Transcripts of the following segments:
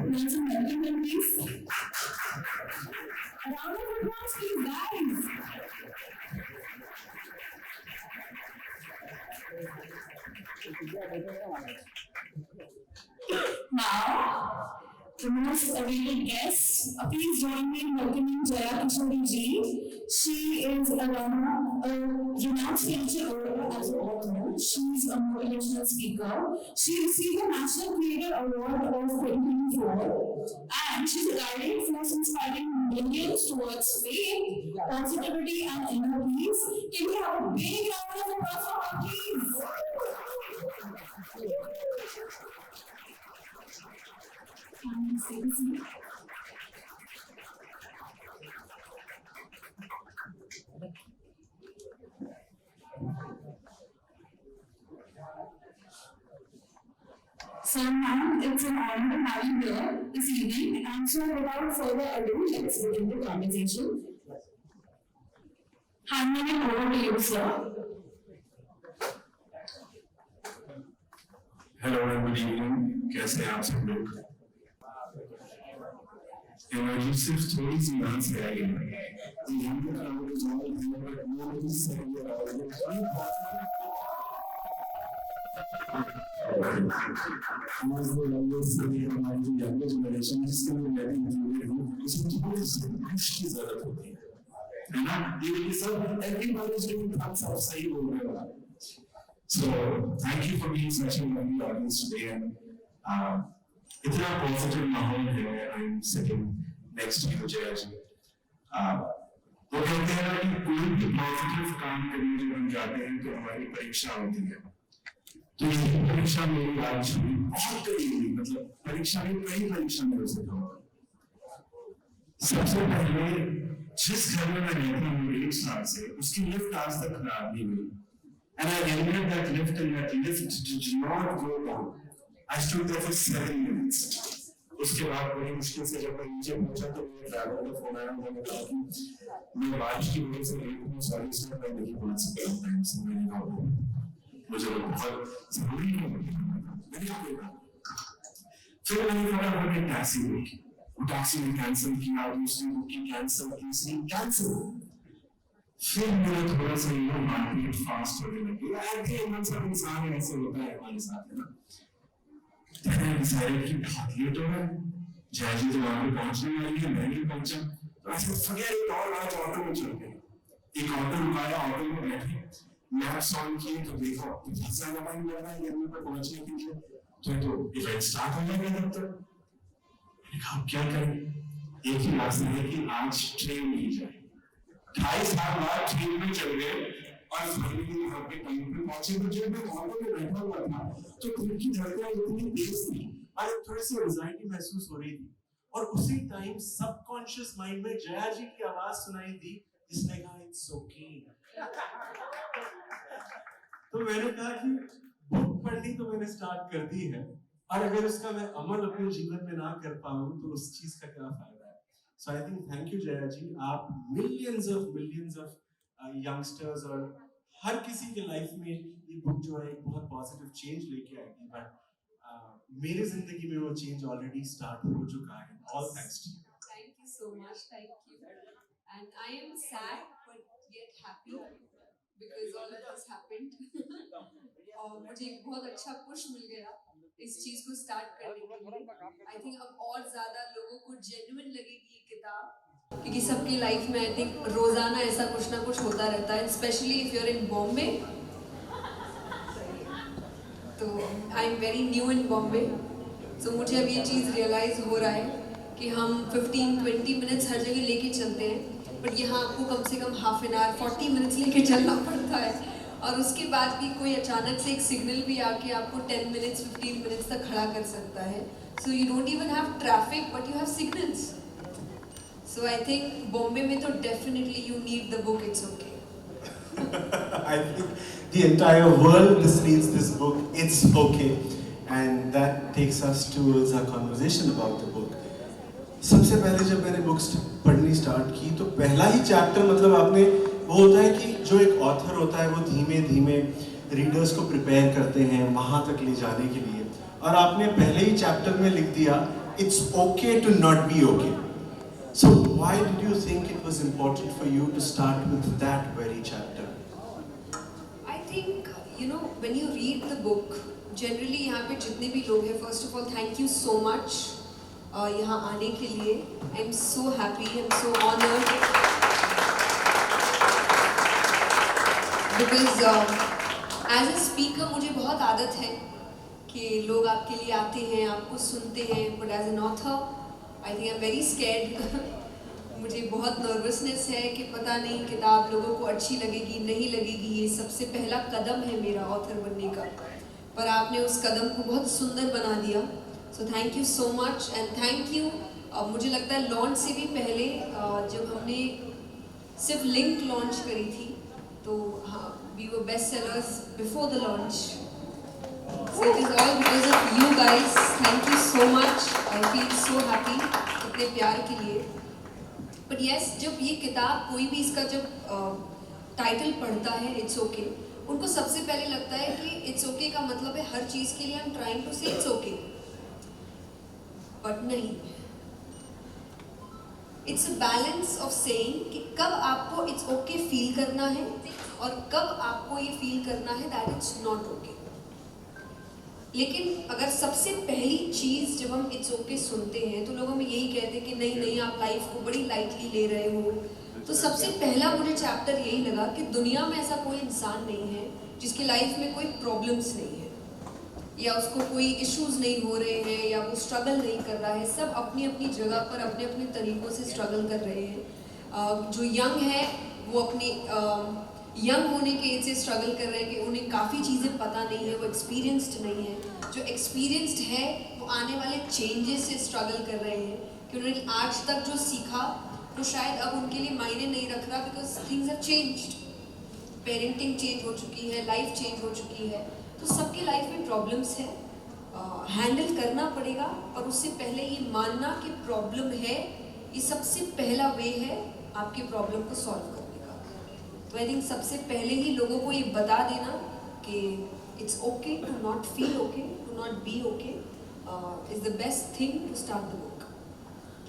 Nelson, welcome them, please. A round of applause, please, guys. Now, the most awaited guest, please join me in welcoming Jaya Kishori ji. She is a renowned feature orator as an author. She's a motivational speaker. She received the National Creator Award of 2024, and she's a guiding force inspiring millions towards faith, positivity, and inner peace. Can we have a big round of applause for her, please? So now it's an honor to have you here this evening, and so without further ado, let's begin the conversation. Handing it over to you, sir. Hello good evening, कैसे हैं आप सब लोग? Energy सिर्फ थोड़ी सी यहाँ से आई है। हमारी जो यंगर जनरेशन जिसके लिए मैं इंक्लूडेड हूँ, उसमें थोड़ी सी पुश की जरूरत होती है ना? ये सब everybody is doing thumbs up, सही बोल रहे हो। So thank you for being such a lovely audience today, and इतना positive माहौल है। I'm sitting next to you, Jaya जी। वो कहते हैं ना कि कोई भी positive काम करने जब हम जाते हैं तो हमारी परीक्षा होती है। तो ये परीक्षा मेरी आज बहुत करीबी, मतलब परीक्षा में कई परीक्षा मेरे से हुआ। सबसे पहले जिस घर में मैं रहता हूँ 1 साल से, उसकी लिफ्ट आज तक खराब नहीं हुई। And I entered that lift, and that lift did not go down. I stood there for 7 minutes. उसके बाद बड़ी मुश्किल से जब मैं नीचे पहुंचा तो मेरे ड्राइवर का फोन आया, उन्होंने कहा कि मैं बारिश की वजह से लेट हूँ, सॉरी सर, मैं नहीं पहुंच सकता टाइम से। मैंने कहा मुझे बहुत जरूरी है, मैंने कहा फिर मैंने फटाफट एक टैक्सी बुक की। वो टैक्सी ने कैंसिल किया, दूसरी बुक की कैंसिल, तीसरी कैंसिल। फिर मेरा थोड़ा सा ये मार्केट फास्ट होने लगी। हम सब इंसान ऐसे होता है हमारे साथ, है ना? मैंने डिसाइड कि बहुत लेट हो रहा है, जया जी तो वहां पे पहुंचने वाली है, मैं नहीं पहुंचा, तो ऐसे फॉरगेट इट ऑल, आज ऑटो में चल गए। एक ऑटो रुकाया, ऑटो में बैठे, मैप्स ऑन किए तो देखो बहुत ज्यादा टाइम लग रहा है यहीं पे पहुंचने के लिए। तो इवेंट स्टार्ट हो जाएगा तब तक। मैंने कहा क्या करें? एक ही रास्ता है कि आज ट्रेन नहीं जाए। 28 साल बाद ट्रेन में चल गए और फाइनली यहाँ पे टाइम पे पहुंचे। तो जब मैं ऑटो में बैठा हुआ था तो दिल की धड़कन इतनी तेज थी और थोड़ी सी एंजाइटी महसूस हो रही थी, और उसी टाइम सबकॉन्शियस माइंड में जया जी की आवाज सुनाई दी, जिसने कहा इट्स ओके। तो मैंने कहा कि बुक पढ़नी तो मैंने स्टार्ट कर दी है, और अगर उसका मैं अमल अपने जीवन में ना कर पाऊं तो उस चीज का क्या फायदा। So I think thank you Jaya ji, आप millions of youngsters और हर किसी के लाइफ में ये बुक जो है एक बहुत पॉजिटिव चेंज लेके आएगी। बट मेरी जिंदगी में वो चेंज ऑलरेडी स्टार्ट हो चुका है। All thanks to you. Thank you so much, thank you. And I am sad but yet happy because all of this happened. और मुझे एक बहुत अच्छा पुश मिल गया इस चीज को स्टार्ट करने के लिए। आई थिंक अब और ज्यादा लोगों को जेन्युइन लगेगी ये किताब, क्योंकि सबकी लाइफ में आई थिंक रोजाना ऐसा कुछ ना कुछ होता रहता है, specially if you are in Bombay. तो I am very new in Bombay, so मुझे अब ये चीज़ रियलाइज हो रहा है कि हम 15-20 मिनट्स हर जगह लेके चलते हैं, बट यहाँ आपको कम से कम हाफ एन आवर 40 मिनट्स लेके चलना पड़ता है। और उसके बाद भी कोई अचानक से एक सिग्नल भी आके आपको 10 मिनट्स 15 मिनट्स तक खड़ा कर सकता है। So you don't even have traffic but you have signals. So I think Bombay में तो definitely you need the book, it's okay. I think the entire world needs this book, it's okay, and that takes us towards our conversation about the book. सबसे पहले जब मैंने book पढ़नी start की तो पहला ही चैप्टर, मतलब आपने वो होता है कि जो एक ऑथर होता है वो धीमे धीमे रीडर्स को प्रिपेयर करते हैं वहाँ तक ले जाने के लिए, और आपने पहले ही चैप्टर में लिख दिया it's okay to not be okay. So why did you think it was important for you to start with that very chapter? I think, when you read the book, generally यहाँ पे जितने भी लोग हैं, first of all, thank you so much यहाँ आने के लिए. I'm so happy, I'm so honored. Because as a speaker मुझे बहुत आदत है कि लोग आपके लिए आते हैं, आपको सुनते हैं, but as an author, I think I'm very scared. मुझे बहुत नर्वसनेस है कि पता नहीं किताब लोगों को अच्छी लगेगी नहीं लगेगी. ये सबसे पहला कदम है मेरा ऑथर बनने का, पर आपने उस कदम को बहुत सुंदर बना दिया. सो thank you so much and thank you. मुझे लगता है लॉन्च से भी पहले जब हमने सिर्फ लिंक लॉन्च करी थी तो हाँ, we were best sellers before the launch. So it is all because of you guys. Thank you so much. I feel so happy इतने प्यार के लिए. But yes, जब ये किताब कोई भी इसका जब टाइटल पढ़ता है इट्स ओके, उनको सबसे पहले लगता है कि इट्स ओके का मतलब है हर चीज़ के लिए I am trying to say it's okay. But नहीं, it's a balance of saying कि कब आपको इट्स ओके फील करना है और कब आपको ये फील करना है दैट इट्स नॉट ओके. लेकिन अगर सबसे पहली चीज़ जब हम इट्स ओके सुनते हैं तो लोग हमें यही कहते हैं कि नहीं नहीं आप लाइफ को बड़ी लाइटली ले रहे हो. तो सबसे पहला मुझे चैप्टर यही लगा कि दुनिया में ऐसा कोई इंसान नहीं है जिसकी लाइफ में कोई प्रॉब्लम्स नहीं है या उसको कोई इश्यूज नहीं हो रहे हैं या वो स्ट्रगल नहीं कर रहा है. सब अपनी अपनी जगह पर अपने अपने तरीक़ों से स्ट्रगल कर रहे हैं. जो यंग है वो अपनी यंग होने के एज से स्ट्रगल कर रहे हैं कि उन्हें काफ़ी चीज़ें पता नहीं है, वो एक्सपीरियंस्ड नहीं है. जो एक्सपीरियंस्ड है वो आने वाले चेंजेस से स्ट्रगल कर रहे हैं कि उन्होंने आज तक जो सीखा वो शायद अब उनके लिए मायने नहीं रख रहा because things have changed. Parenting change हो चुकी है, लाइफ चेंज हो चुकी है. तो सबकी लाइफ में प्रॉब्लम्स है, हैंडल करना पड़ेगा. और उससे पहले ये मानना कि प्रॉब्लम है, ये सबसे पहला वे है आपकी प्रॉब्लम को सॉल्व करने का. तो आई थिंक सबसे पहले ही लोगों को ये बता देना कि it's okay to not feel okay, to not be okay is the best thing to start the book.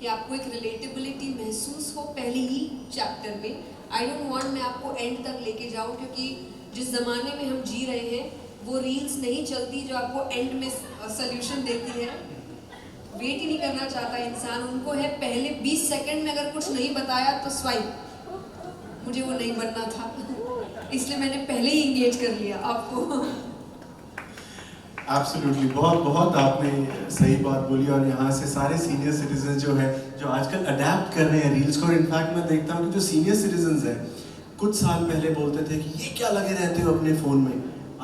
कि आपको एक रिलेटेबिलिटी महसूस हो पहले ही चैप्टर में. आई डोंट वांट मैं आपको एंड तक लेके जाऊँ क्योंकि जिस ज़माने में हम जी रहे हैं वो रील्स नहीं चलती जो आपको एंड में सोल्यूशन देती है. वेट ही नहीं करना चाहता इंसान, उनको है पहले 20 सेकंड में अगर कुछ नहीं बताया तो स्वाइप. मुझे वो नहीं बनना था इसलिए मैंने पहले ही इंगेज कर लिया आपको. एब्सोल्युटली, बहुत बहुत आपने सही बात बोली. और यहाँ से सारे सीनियर सिटीजन जो है जो आजकल अडेप्ट कर रहे हैं रील्स को. और इनफैक्ट मैं देखता हूँ कि जो सीनियर सिटीजन हैं कुछ साल पहले बोलते थे कि ये क्या लगे रहते हो अपने फ़ोन में,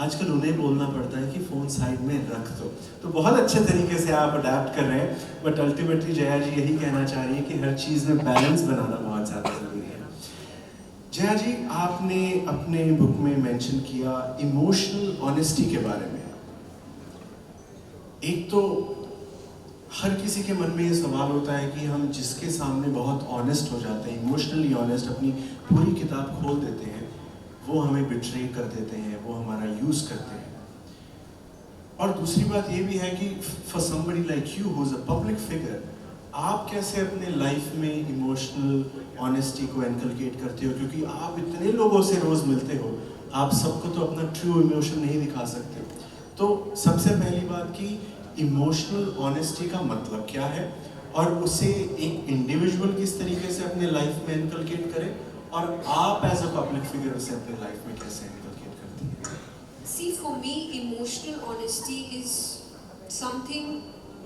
आजकल उन्हें बोलना पड़ता है कि फ़ोन साइड में रख दो. तो बहुत अच्छे तरीके से आप अडेप्ट कर रहे हैं. बट अल्टीमेटली जया जी यही कहना चाह रही है कि हर चीज़ में बैलेंस बनाना बहुत ज़्यादा ज़रूरी है. जया जी, आपने अपने बुक में मेंशन किया इमोशनल ऑनेस्टी के बारे में. एक तो हर किसी के मन में ये सवाल होता है कि हम जिसके सामने बहुत ऑनेस्ट हो जाते हैं, इमोशनली ऑनेस्ट, अपनी पूरी किताब खोल देते हैं, वो हमें बिट्रे कर देते हैं, वो हमारा यूज़ करते हैं. और दूसरी बात ये भी है कि for somebody like you who is a public figure, आप कैसे अपने लाइफ में इमोशनल ऑनेस्टी को इनकलकेट करते हो? क्योंकि आप इतने लोगों से रोज़ मिलते हो, आप सबको तो अपना ट्रू इमोशन नहीं दिखा सकते. तो सबसे पहली बात कि इमोशनल ऑनेस्टी का मतलब क्या है और उसे एक इंडिविजुअल किस तरीके से अपने लाइफ में इनकलकेट करे, और आप एज अ पब्लिक फिगर उसे अपने लाइफ में कैसे इनकलकेट करती हैं? See, for me, emotional honesty is something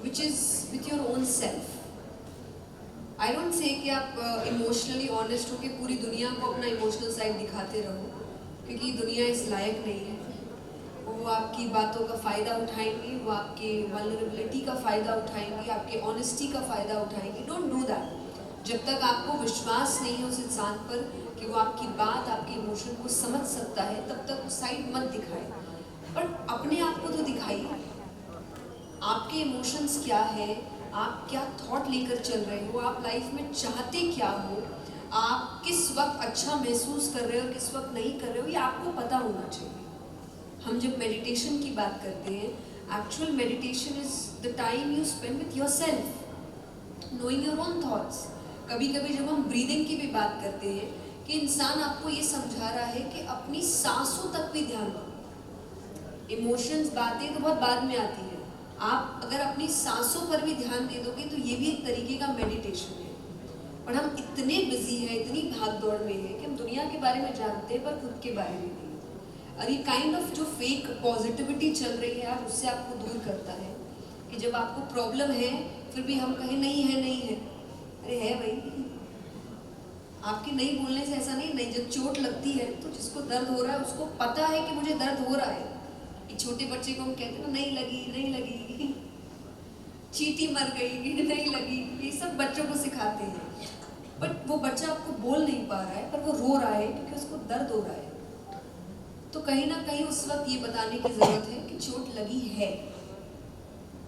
which is with your own self. I don't say कि आप इमोशनली ऑनेस्ट होकर पूरी दुनिया को अपना इमोशनल साइड दिखाते रहो, क्योंकि दुनिया इस लायक नहीं है. वो आपकी बातों का फ़ायदा उठाएंगे, वो आपके वल्नरेबिलिटी का फ़ायदा उठाएंगे, आपके ऑनेस्टी का फ़ायदा उठाएंगे. Don't do that. जब तक आपको विश्वास नहीं है उस इंसान पर कि वो आपकी बात, आपके इमोशन को समझ सकता है, तब तक वो साइड मत दिखाए. बट अपने आप को तो दिखाइए. आपके इमोशंस क्या है, आप क्या थॉट लेकर चल रहे हो, आप लाइफ में चाहते क्या हो, आप किस वक्त अच्छा महसूस कर रहे हो, किस वक्त नहीं कर रहे हो, ये आपको पता होना चाहिए. हम जब मेडिटेशन की बात करते हैं, actual meditation is the time you spend with yourself. knowing your own thoughts. कभी कभी जब हम ब्रीदिंग की भी बात करते हैं कि इंसान आपको ये समझा रहा है कि अपनी सांसों तक भी ध्यान दो. इमोशंस बातें तो बहुत बाद में आती है. आप अगर अपनी सांसों पर भी ध्यान दे दोगे तो ये भी एक तरीके का मेडिटेशन है. पर हम इतने बिजी हैं, इतनी भाग दौड़ में हैं कि हम दुनिया के बारे में जानते हैं पर खुद के बारे में नहीं. और ये काइंड ऑफ जो फेक पॉजिटिविटी चल रही है यार, उससे आपको दूर करता है कि जब आपको प्रॉब्लम है फिर भी हम कहें नहीं है नहीं है. अरे है भाई, आपके नहीं बोलने से ऐसा नहीं. जब चोट लगती है तो जिसको दर्द हो रहा है उसको पता है कि मुझे दर्द हो रहा है. एक छोटे बच्चे को हम कहते हैं ना, नहीं लगी नहीं लगी, चींटी मर गई नहीं लगी, ये सब बच्चों को सिखाते हैं. बट वो बच्चा आपको बोल नहीं पा रहा है पर वो रो रहा है क्योंकि उसको दर्द हो रहा है. तो कहीं ना कहीं उस वक्त ये बताने की जरूरत है कि चोट लगी है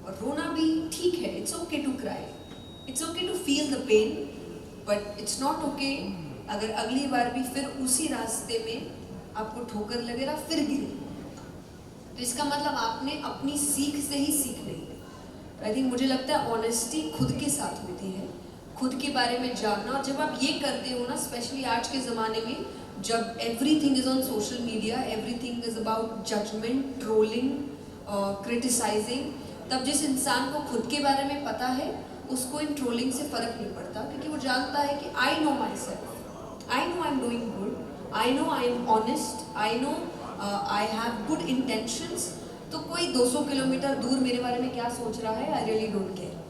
और रोना भी ठीक है. It's okay to cry, it's okay to feel the pain, but it's not okay अगर अगली बार भी फिर उसी रास्ते में आपको ठोकर लगे ना फिर गिरे. तो इसका मतलब आपने अपनी सीख से ही सीख ली है. आई थिंक मुझे लगता है ऑनेस्टी खुद के साथ होती है, खुद के बारे में जानना. और जब आप ये करते हो ना, स्पेशली आज के ज़माने में जब everything is on social media, everything is about judgement, trolling, criticising, तब जिस इंसान को खुद के बारे में पता है उसको इन ट्रोलिंग से फ़र्क नहीं पड़ता क्योंकि वो जानता है कि I know my self, I know I am doing good, I know I am honest, I know I have good intentions. तो कोई 200 किलोमीटर दूर मेरे बारे में क्या सोच रहा है, आई रियली डोंट केयर.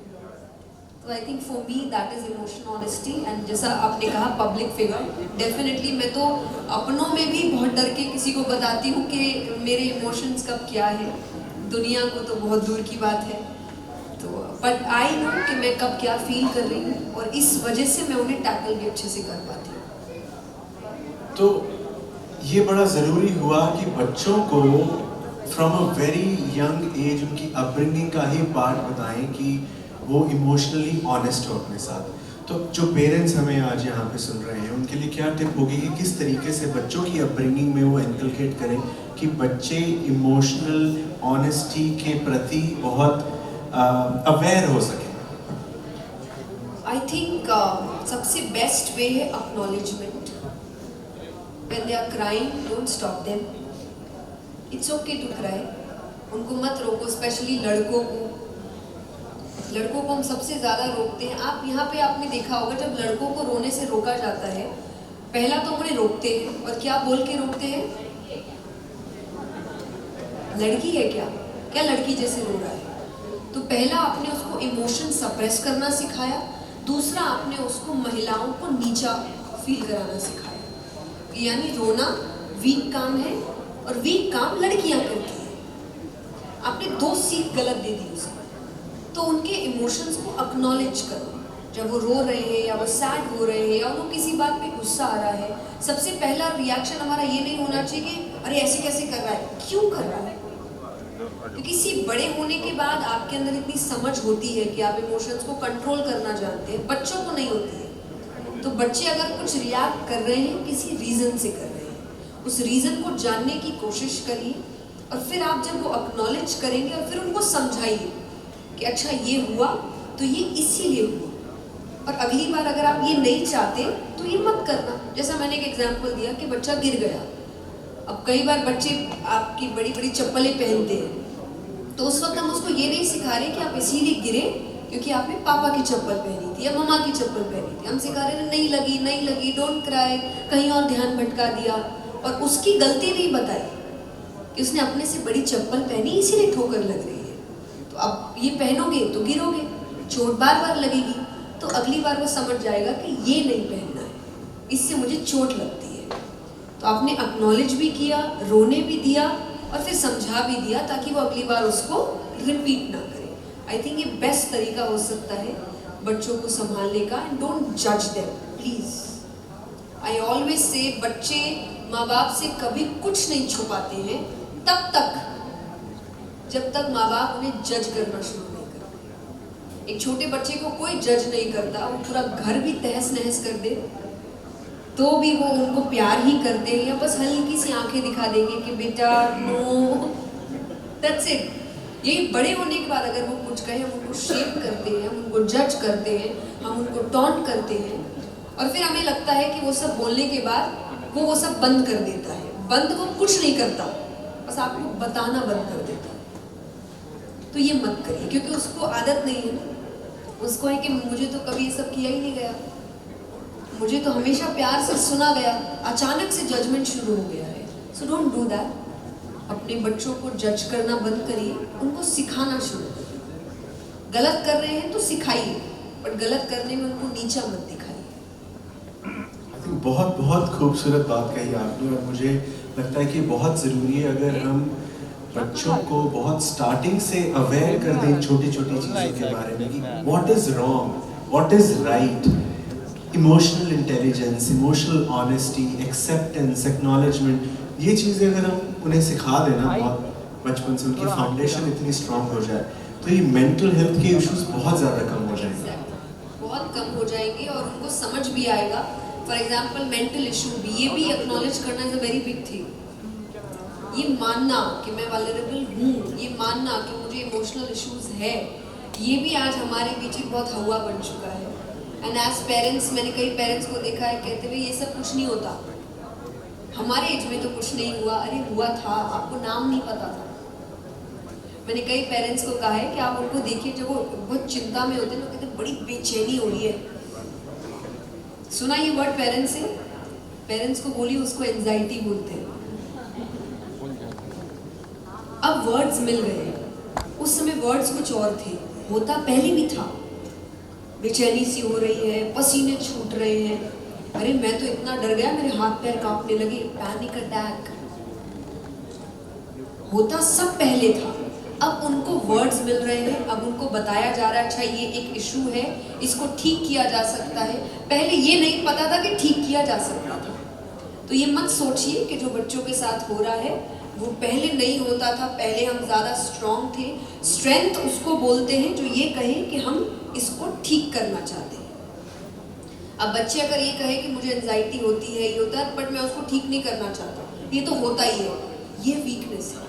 तो I think for me that is emotional honesty. And जैसा आपने कहा पब्लिक फिगर, डेफिनेटली मैं तो अपनों में भी बहुत डर के किसी को बताती हूँ कि मेरे इमोशंस कब क्या है. दुनिया को तो बहुत दूर की बात है. तो बट आई नो कि मैं कब क्या फील कर रही हूँ और इस वजह से मैं उन्हें टैकल भी अच्छे से कर पाती हूँ. तो ये बड़ा ज़रूरी हुआ कि बच्चों को from a very young age उनकी अपब्रिंगिंग का ही पार्ट बताएं कि वो इमोशनली ऑनेस्ट हो अपने साथ. तो जो पेरेंट्स हमें आज यहाँ पे सुन रहे हैं उनके लिए क्या टिप होगी कि किस तरीके से बच्चों की अपब्रिंगिंग में वो इनकलकेट करें कि बच्चे इमोशनल ऑनेस्टी के प्रति बहुत अवेयर हो सकें. आई थिंक सबसे बेस्ट वे है acknowledgement. When they are crying, don't stop them. It's okay to cry. उनको मत रोको, स्पेशली लड़कों को हम सबसे ज़्यादा रोकते हैं. आप यहाँ पे आपने देखा होगा जब लड़कों को रोने से रोका जाता है, पहला तो उन्हें रोकते हैं और क्या बोल के रोकते हैं, लड़की है क्या, क्या लड़की जैसे रो रहा है. तो पहला आपने उसको इमोशन सप्रेस करना सिखाया, दूसरा आपने उसको महिलाओं को नीचा फील कराना सिखाया. यानी रोना वीक काम है और वीक काम लड़कियां करती हैं. आपने 2 सीख गलत दे दी उसे. तो उनके इमोशंस को अक्नॉलेज करो. जब वो रो रहे हैं या वो सैड हो रहे हैं या उनको किसी बात पे गुस्सा आ रहा है, सबसे पहला रिएक्शन हमारा ये नहीं होना चाहिए कि अरे ऐसे कैसे कर रहा है, क्यों कर रहा है. क्योंकि किसी बड़े होने के बाद आपके अंदर इतनी समझ होती है कि आप इमोशंस को कंट्रोल करना जानते हैं, बच्चों को नहीं होती है. तो बच्चे अगर कुछ रिएक्ट कर रहे हैं किसी रीज़न से कर रहे हैं, उस रीज़न को जानने की कोशिश करिए और फिर आप जब वो अक्नॉलेज करेंगे और फिर उनको समझाइए कि अच्छा ये हुआ तो ये इसीलिए हुआ, और अगली बार अगर आप ये नहीं चाहते तो ये मत करना. जैसा मैंने एक एग्जांपल दिया कि बच्चा गिर गया. अब कई बार बच्चे आपकी बड़ी बड़ी चप्पलें पहनते हैं, तो उस वक्त हम उसको ये नहीं सिखा रहे कि आप इसीलिए गिरे क्योंकि आपने पापा की चप्पल पहनी थी या मम्मा की चप्पल पहनी थी. हम सिखा रहे नहीं लगी नहीं लगी, डोंट क्राई, कहीं और ध्यान भटका दिया और उसकी गलती नहीं बताई कि उसने अपने से बड़ी चप्पल पहनी इसीलिए ठोकर लग रही है. तो अब ये पहनोगे तो गिरोगे, चोट बार बार लगेगी, तो अगली बार वो समझ जाएगा कि ये नहीं पहनना है, इससे मुझे चोट लगती है. तो आपने अक्नॉलेज भी किया, रोने भी दिया और फिर समझा भी दिया ताकि वो अगली बार उसको रिपीट ना करे. आई थिंक ये बेस्ट तरीका हो सकता है बच्चों को संभालने का. एंड डोंट जज देम प्लीज़. आई ऑलवेज से बच्चे माँ बाप से कभी कुछ नहीं छुपाते हैं तब तक जब तक माँ बाप उन्हें जज करना शुरू नहीं करते. एक छोटे बच्चे को कोई जज नहीं करता, वो पूरा घर भी तहस नहस कर दे तो भी वो उनको प्यार ही करते हैं या बस हल्की सी आंखें दिखा देंगे कि बेटा नो, दैट्स इट. ये बड़े होने के बाद अगर वो कुछ कहे, हम उनको शेम करते हैं, हम उनको जज करते हैं, हम उनको टॉन्ट करते हैं, और फिर हमें लगता है कि वो सब बोलने के बाद वो सब बंद कर देता है। बंद वो कुछ नहीं करता, बस आपको बताना बंद कर देता है। तो ये मत करिए, क्योंकि उसको आदत नहीं है ना, उसको है कि मुझे तो कभी ये सब किया ही नहीं गया, मुझे तो हमेशा प्यार से सुना गया, अचानक से जजमेंट शुरू हो गया है। So don't do that. अपने बच्चों को जज करना बंद करिए, उनको सिखाना शुरू करिए। गलत कर रहे हैं तो सिखाइए, पर गलत करने में उनको नीचा मत दिखाइए। बहुत बहुत खूबसूरत बात कही आपने, और मुझे लगता है कि बहुत ज़रूरी है अगर हम बच्चों को बहुत स्टार्टिंग से अवेयर कर दें छोटी छोटी चीज़ों के बारे में कि what is wrong, what is right, emotional intelligence, emotional honesty, acceptance, acknowledgement, ये चीज़ें अगर हम उन्हें सिखा देना बहुत बचपन से, उनकी फाउंडेशन इतनी स्ट्रांग हो जाए, तो ये मेंटल हेल्थ के इश्यूज बहुत ज़्यादा कम हो जाएंगे, बहुत कम हो जाएंगे, और उनको समझ भी आएगा। फॉर एग्जाम्पल मेंटल इशू भी, ये भी एक्नॉलेज करना is a very big thing. ये मानना कि मैं वल्नरेबल हूँ, ये मानना कि मुझे इमोशनल इश्यूज है, ये भी आज हमारे बीच एक बहुत हवा बन चुका है। एंड एज पेरेंट्स, मैंने कई पेरेंट्स को देखा है कहते हुए ये सब कुछ नहीं होता, हमारे एज में तो कुछ नहीं हुआ, अरे हुआ था, आपको नाम नहीं पता था। मैंने कई पेरेंट्स को कहा है कि आप उनको देखिए, जब वो बहुत चिंता में होते हैं तो कहते हैं बड़ी बेचैनी हो रही है। सुना ये वर्ड पेरेंट्स से? पेरेंट्स को बोलिए उसको एंजाइटी बोलते हैं। अब वर्ड्स मिल गए, उस समय वर्ड्स कुछ और थे, होता पहले भी था। बेचैनी सी हो रही है, पसीने छूट रहे हैं, अरे मैं तो इतना डर गया मेरे हाथ पैर कांपने लगे, पैनिक अटैक। होता सब पहले था, अब उनको वर्ड्स मिल रहे हैं, अब उनको बताया जा रहा है अच्छा ये एक इशू है, इसको ठीक किया जा सकता है। पहले ये नहीं पता था कि ठीक किया जा सकता था। तो ये मत सोचिए कि जो बच्चों के साथ हो रहा है वो पहले नहीं होता था, पहले हम ज़्यादा स्ट्रॉन्ग थे। स्ट्रेंथ उसको बोलते हैं जो ये कहे कि हम इसको ठीक करना चाहते हैं। अब बच्चे अगर ये कहे कि मुझे एंजाइटी होती है, ये होता है, बट मैं उसको ठीक नहीं करना चाहता, ये तो होता ही है, ये वीकनेस है।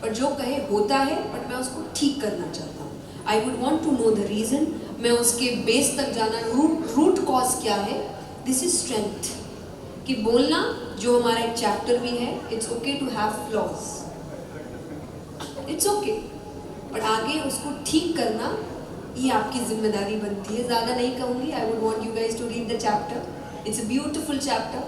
पर जो कहे होता है बट मैं उसको ठीक करना चाहता हूँ, I would want to know the reason, मैं उसके बेस तक जाना, रूट कॉज क्या है, दिस इज स्ट्रेंथ। कि बोलना जो हमारा एक चैप्टर भी है, it's okay to have flaws, it's okay, पर आगे उसको ठीक करना ये आपकी जिम्मेदारी बनती है। ज़्यादा नहीं कहूँगी, I would want you guys to read the chapter, it's a beautiful chapter,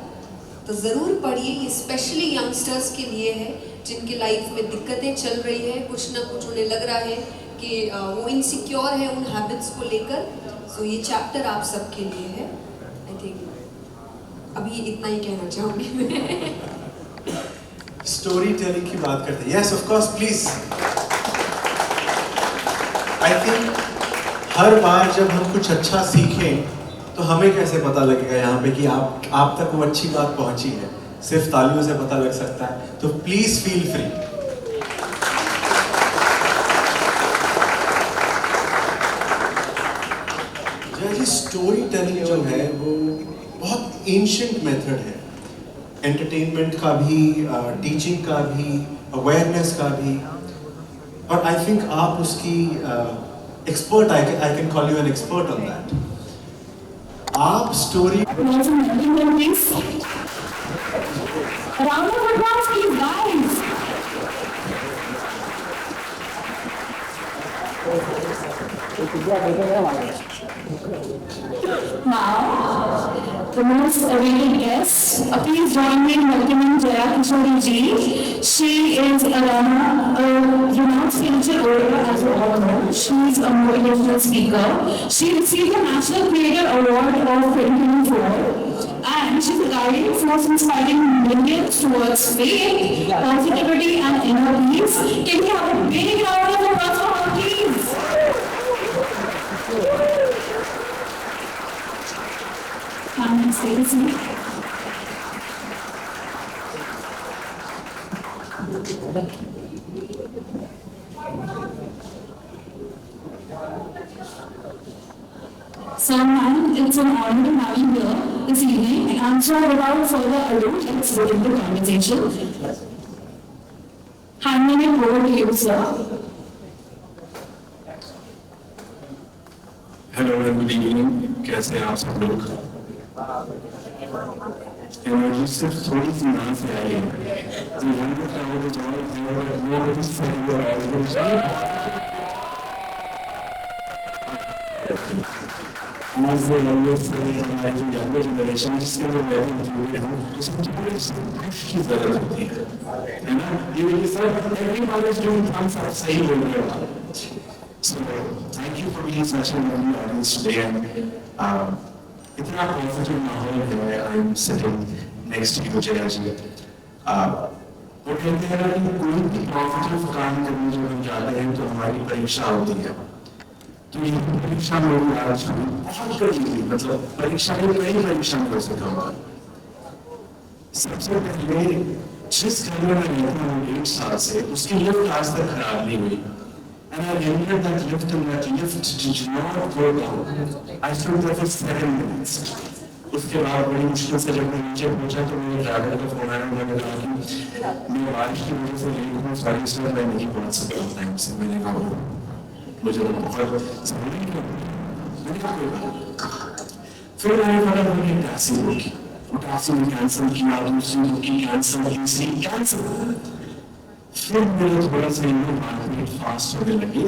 तो ज़रूर पढ़िए। ये स्पेशली यंगस्टर्स के लिए है जिनकी लाइफ में दिक्कतें चल रही है, कुछ ना कुछ उन्हें लग रहा है कि वो इनसिक्योर है उन हैबिट्स को लेकर। सो ये चैप्टर आप सबके लिए है। आई थिंक अभी इतना ही कहना चाहूँगी मैं। स्टोरी टेलिंग की बात करते हैं, yes of course please. I think हर बार जब हम कुछ अच्छा सीखें तो हमें कैसे पता लगेगा यहाँ पे कि आप तक वो अच्छी बात पहुंची है, सिर्फ तालियों से पता लग सकता है। तो प्लीज फील फ्री। जय जी, स्टोरी टेलिंग जो है वो बहुत एंशिएंट मेथड है, एंटरटेनमेंट का भी, टीचिंग का भी, अवेयरनेस का भी, और आई थिंक आप उसकी expert, I can call you an expert on that. आप story Round of applause, please, guys. Now, the most awaited guest. Please join me in welcoming Jaya Kishori ji. She is a renowned spiritual orator, as you all know. She is a motivational speaker. She received the National Creator Award of 2024. And she's a guiding force inspiring millions towards faith, positivity, and inner peace. Can we have a big round of applause for her, please? And stay with me. So, ma'am, it's an honor to have you here this evening, and so without further ado, let's go into the conversation. Handing it over to you, sir. Good evening, कैसे हैं आप सब लोग? Energy सिर्फ थोड़ी सी ना से आई है, तो यहाँ पे क्या होगा, जो younger generation जिसके लिए मैं इंक्लूडेड हूँ, उसको थोड़ी सी पुश की जरूरत होती है ना? ये सब everybody is doing thumbs up, सही बोल रहे हो आप। So thank you for being such a lovely audience today, and इतना पॉजिटिव माहौल है। I'm sitting next to you, Jaya जी। वो कहते हैं ना कि कोई भी पॉजिटिव काम करने जब हम जाते हैं तो हमारी परीक्षा होती है। तो ये परीक्षा मेरी आज बहुत कड़ी थी, मतलब परीक्षा में कई परीक्षा कर सका हुआ। सबसे पहले जिस घर में मैं रहता हूँ 1 साल से, उसकी लिफ्ट आज तक खराब नहीं हुई। And I entered that lift and that lift did not go down. I stood there for 7 minutes. उसके बाद बड़ी मुश्किल से जब मैं नीचे पहुंचा तो मेरे ड्राइवर का फोन आया, उन्होंने कहा कि मैं बारिश की वजह से लेट हूँ, सॉरी सर मैं नहीं पहुंच सकता टाइम से। मैंने कहा मुझे बहुत जरूरी है, मैंने कहा कोई बात। फिर मैंने पता मैंने टैक्सी रोकी, वो टैक्सी में कैंसिल किया, दूसरी रोकी कैंसिल, तीसरी कैंसिल। फिर मेरे थोड़ा सा मार्केट फास्ट होने लगी।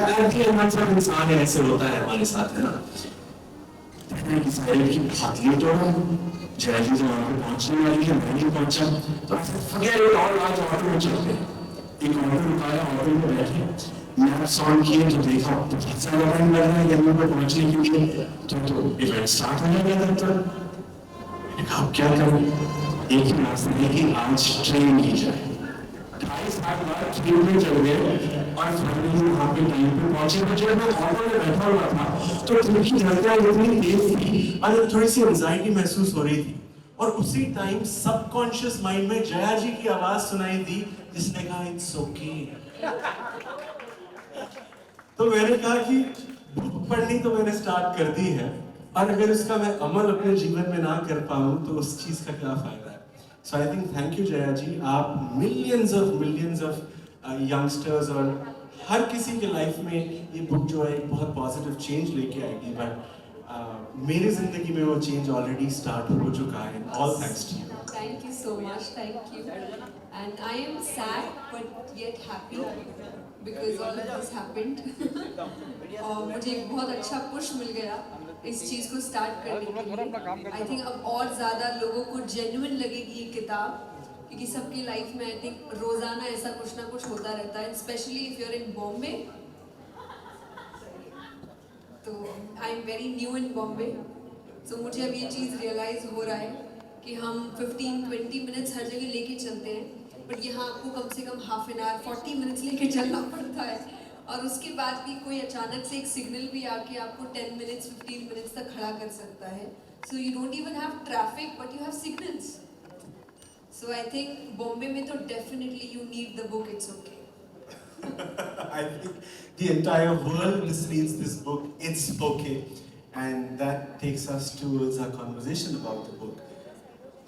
हमारे साथ इंसान ऐसे होता है, हमारे साथ है ना। की बहुत लेट हो रहा है, जया जी वहां पे पहुंचने वाली है, मैं नहीं पहुंचा, तो और आज ऑटो में चलते हैं। एक ऑटो रुकाया, ऑटो में बैठे, मैप्स ऑन किए तो देखा बहुत सारा टाइम लग रहा है यहाँ पर पहुंचने के लिए, तो इवेंट स्टार्ट होने लगा था। तो अब क्या करूं, एक ही रास्ता है कि आज ट्रेन की जाए। 28 साल बाद ट्रेन में चल गए और फाइनली वहां पे टाइम पे पहुंचे। तो जब मैं ऑटो में बैठा हुआ था तो उनकी धड़कन इतनी तेज थी और थोड़ी सी एंजाइटी महसूस हो रही थी, और उसी टाइम सबकॉन्शियस माइंड में जया जी की आवाज सुनाई दी जिसने कहा इट्स ओके। तो मैंने कहा कि बुक पढ़नी तो मैंने स्टार्ट कर दी है, और अगर इसका मैं अमल अपने जीवन में ना कर पाऊं तो उस चीज का क्या फायदा है। So I think thank you Jaya ji, आप मिलियंस ऑफ यंगस्टर्स और हर किसी के लाइफ में ये बुक जो है एक बहुत पॉजिटिव चेंज लेके आएगी। बट मेरी जिंदगी में वो चेंज ऑलरेडी स्टार्ट हो चुका है। All thanks to you. Thank you so much, thank you. And I am sad but yet happy because all of this happened. और मुझे एक बहुत अच्छा पुश मिल गया इस चीज़ को स्टार्ट करने के लिए। आई थिंक अब और ज़्यादा लोगों को जेन्युइन लगेगी ये किताब, क्योंकि सबकी लाइफ में आई थिंक रोज़ाना ऐसा कुछ ना कुछ होता रहता है, specially if you are in Bombay. तो I am very new in Bombay, तो मुझे अब ये चीज़ रियलाइज़ हो रहा है कि हम 15-20 मिनट्स हर जगह लेके चलते हैं, बट यहाँ आपको कम से कम हाफ एन आवर 40 मिनट्स लेके चलना पड़ता है, और उसके बाद भी कोई अचानक से एक सिग्नल भी आके आपको 10 मिनट्स 15 मिनट्स तक खड़ा कर सकता है। So you don't even have traffic but you have signals. So I think Bombay में तो definitely you need the book, it's okay. I think the entire world needs this book, It's Okay, and that takes us towards our conversation about the book.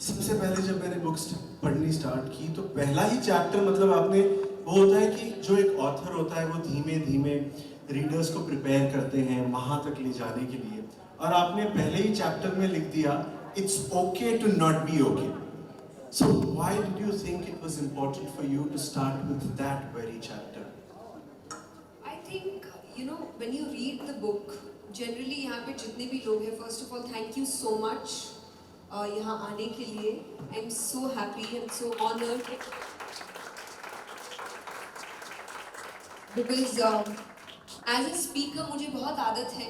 सबसे पहले जब मैंने books पढ़नी start की तो पहला ही चैप्टर, मतलब आपने वो होता है कि जो एक ऑथर होता है वो धीमे धीमे रीडर्स को प्रिपेयर करते हैं वहां तक ले जाने के लिए, और आपने पहले ही चैप्टर में लिख दिया it's okay to not be okay. So why did you think it was important for you to start with that very chapter? I think you know when you read the book, generally यहाँ पे जितने भी लोग हैं, first of all thank you so much यहाँ आने के लिए। I am so happy, I am so honoured, because as a speaker मुझे बहुत आदत है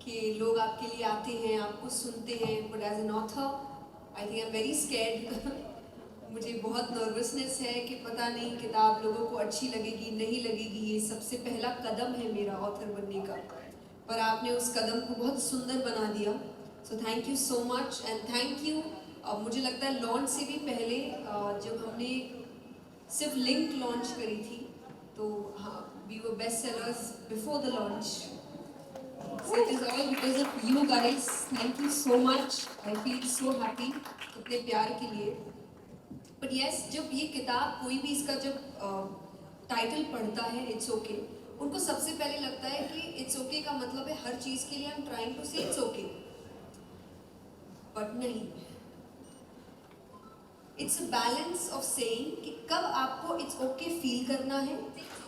कि लोग आपके लिए आते हैं, आपको सुनते हैं, but as an author I think I am very scared. मुझे बहुत नर्वसनेस है कि पता नहीं किताब लोगों को अच्छी लगेगी नहीं लगेगी। ये सबसे पहला कदम है मेरा ऑथर बनने का, पर आपने उस कदम को बहुत सुंदर बना दिया। सो thank you so much, and thank you. मुझे लगता है लॉन्च से भी पहले जब हमने सिर्फ लिंक लॉन्च करी थी तो हाँ, we were best sellers before the launch. So it is all because of you guys, thank you so much. I feel so happy इतने प्यार के लिए। बट यस, जब ये किताब कोई भी इसका जब टाइटल पढ़ता है इट्स ओके, उनको सबसे पहले लगता है कि इट्स ओके का मतलब है हर चीज़ के लिए I am trying to say it's okay, but नहीं, it's a balance of saying कि कब आपको इट्स ओके फील करना है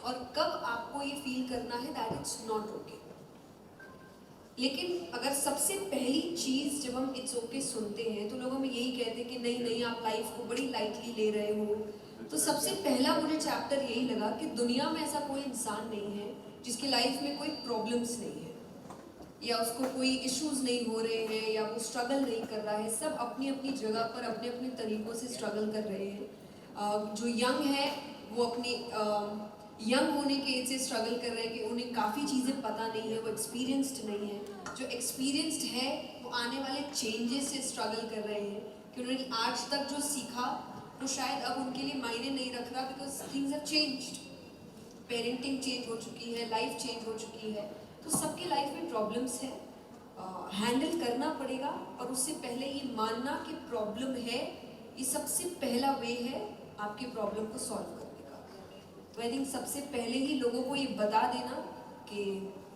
और कब आपको ये फील करना है दैट इट्स नॉट ओके। लेकिन अगर सबसे पहली चीज़ जब हम इट्स ओके सुनते हैं तो लोग हमें यही कहते हैं कि नहीं नहीं आप लाइफ को बड़ी लाइटली ले रहे हो। तो सबसे पहला मुझे चैप्टर यही लगा कि दुनिया में ऐसा कोई इंसान नहीं है जिसकी लाइफ में कोई प्रॉब्लम्स नहीं है या उसको कोई इश्यूज नहीं हो रहे हैं या वो स्ट्रगल नहीं कर रहा है। सब अपनी अपनी जगह पर अपने अपने तरीक़ों से स्ट्रगल कर रहे हैं। जो यंग है वो अपनी यंग होने के एज से स्ट्रगल कर रहे हैं कि उन्हें काफ़ी चीज़ें पता नहीं है, वो एक्सपीरियंस्ड नहीं है। जो एक्सपीरियंस्ड है वो आने वाले चेंजेस से स्ट्रगल कर रहे हैं कि उन्होंने आज तक जो सीखा वो शायद अब उनके लिए मायने नहीं रख रहा because things have changed. Parenting change हो चुकी है, लाइफ चेंज हो चुकी है, तो सबके लाइफ में प्रॉब्लम्स है, हैंडल करना पड़ेगा। और उससे पहले ये मानना कि प्रॉब्लम है, ये सबसे पहला वे है आपके प्रॉब्लम को सॉल्व करने का। तो आई थिंक सबसे पहले ही लोगों को ये बता देना कि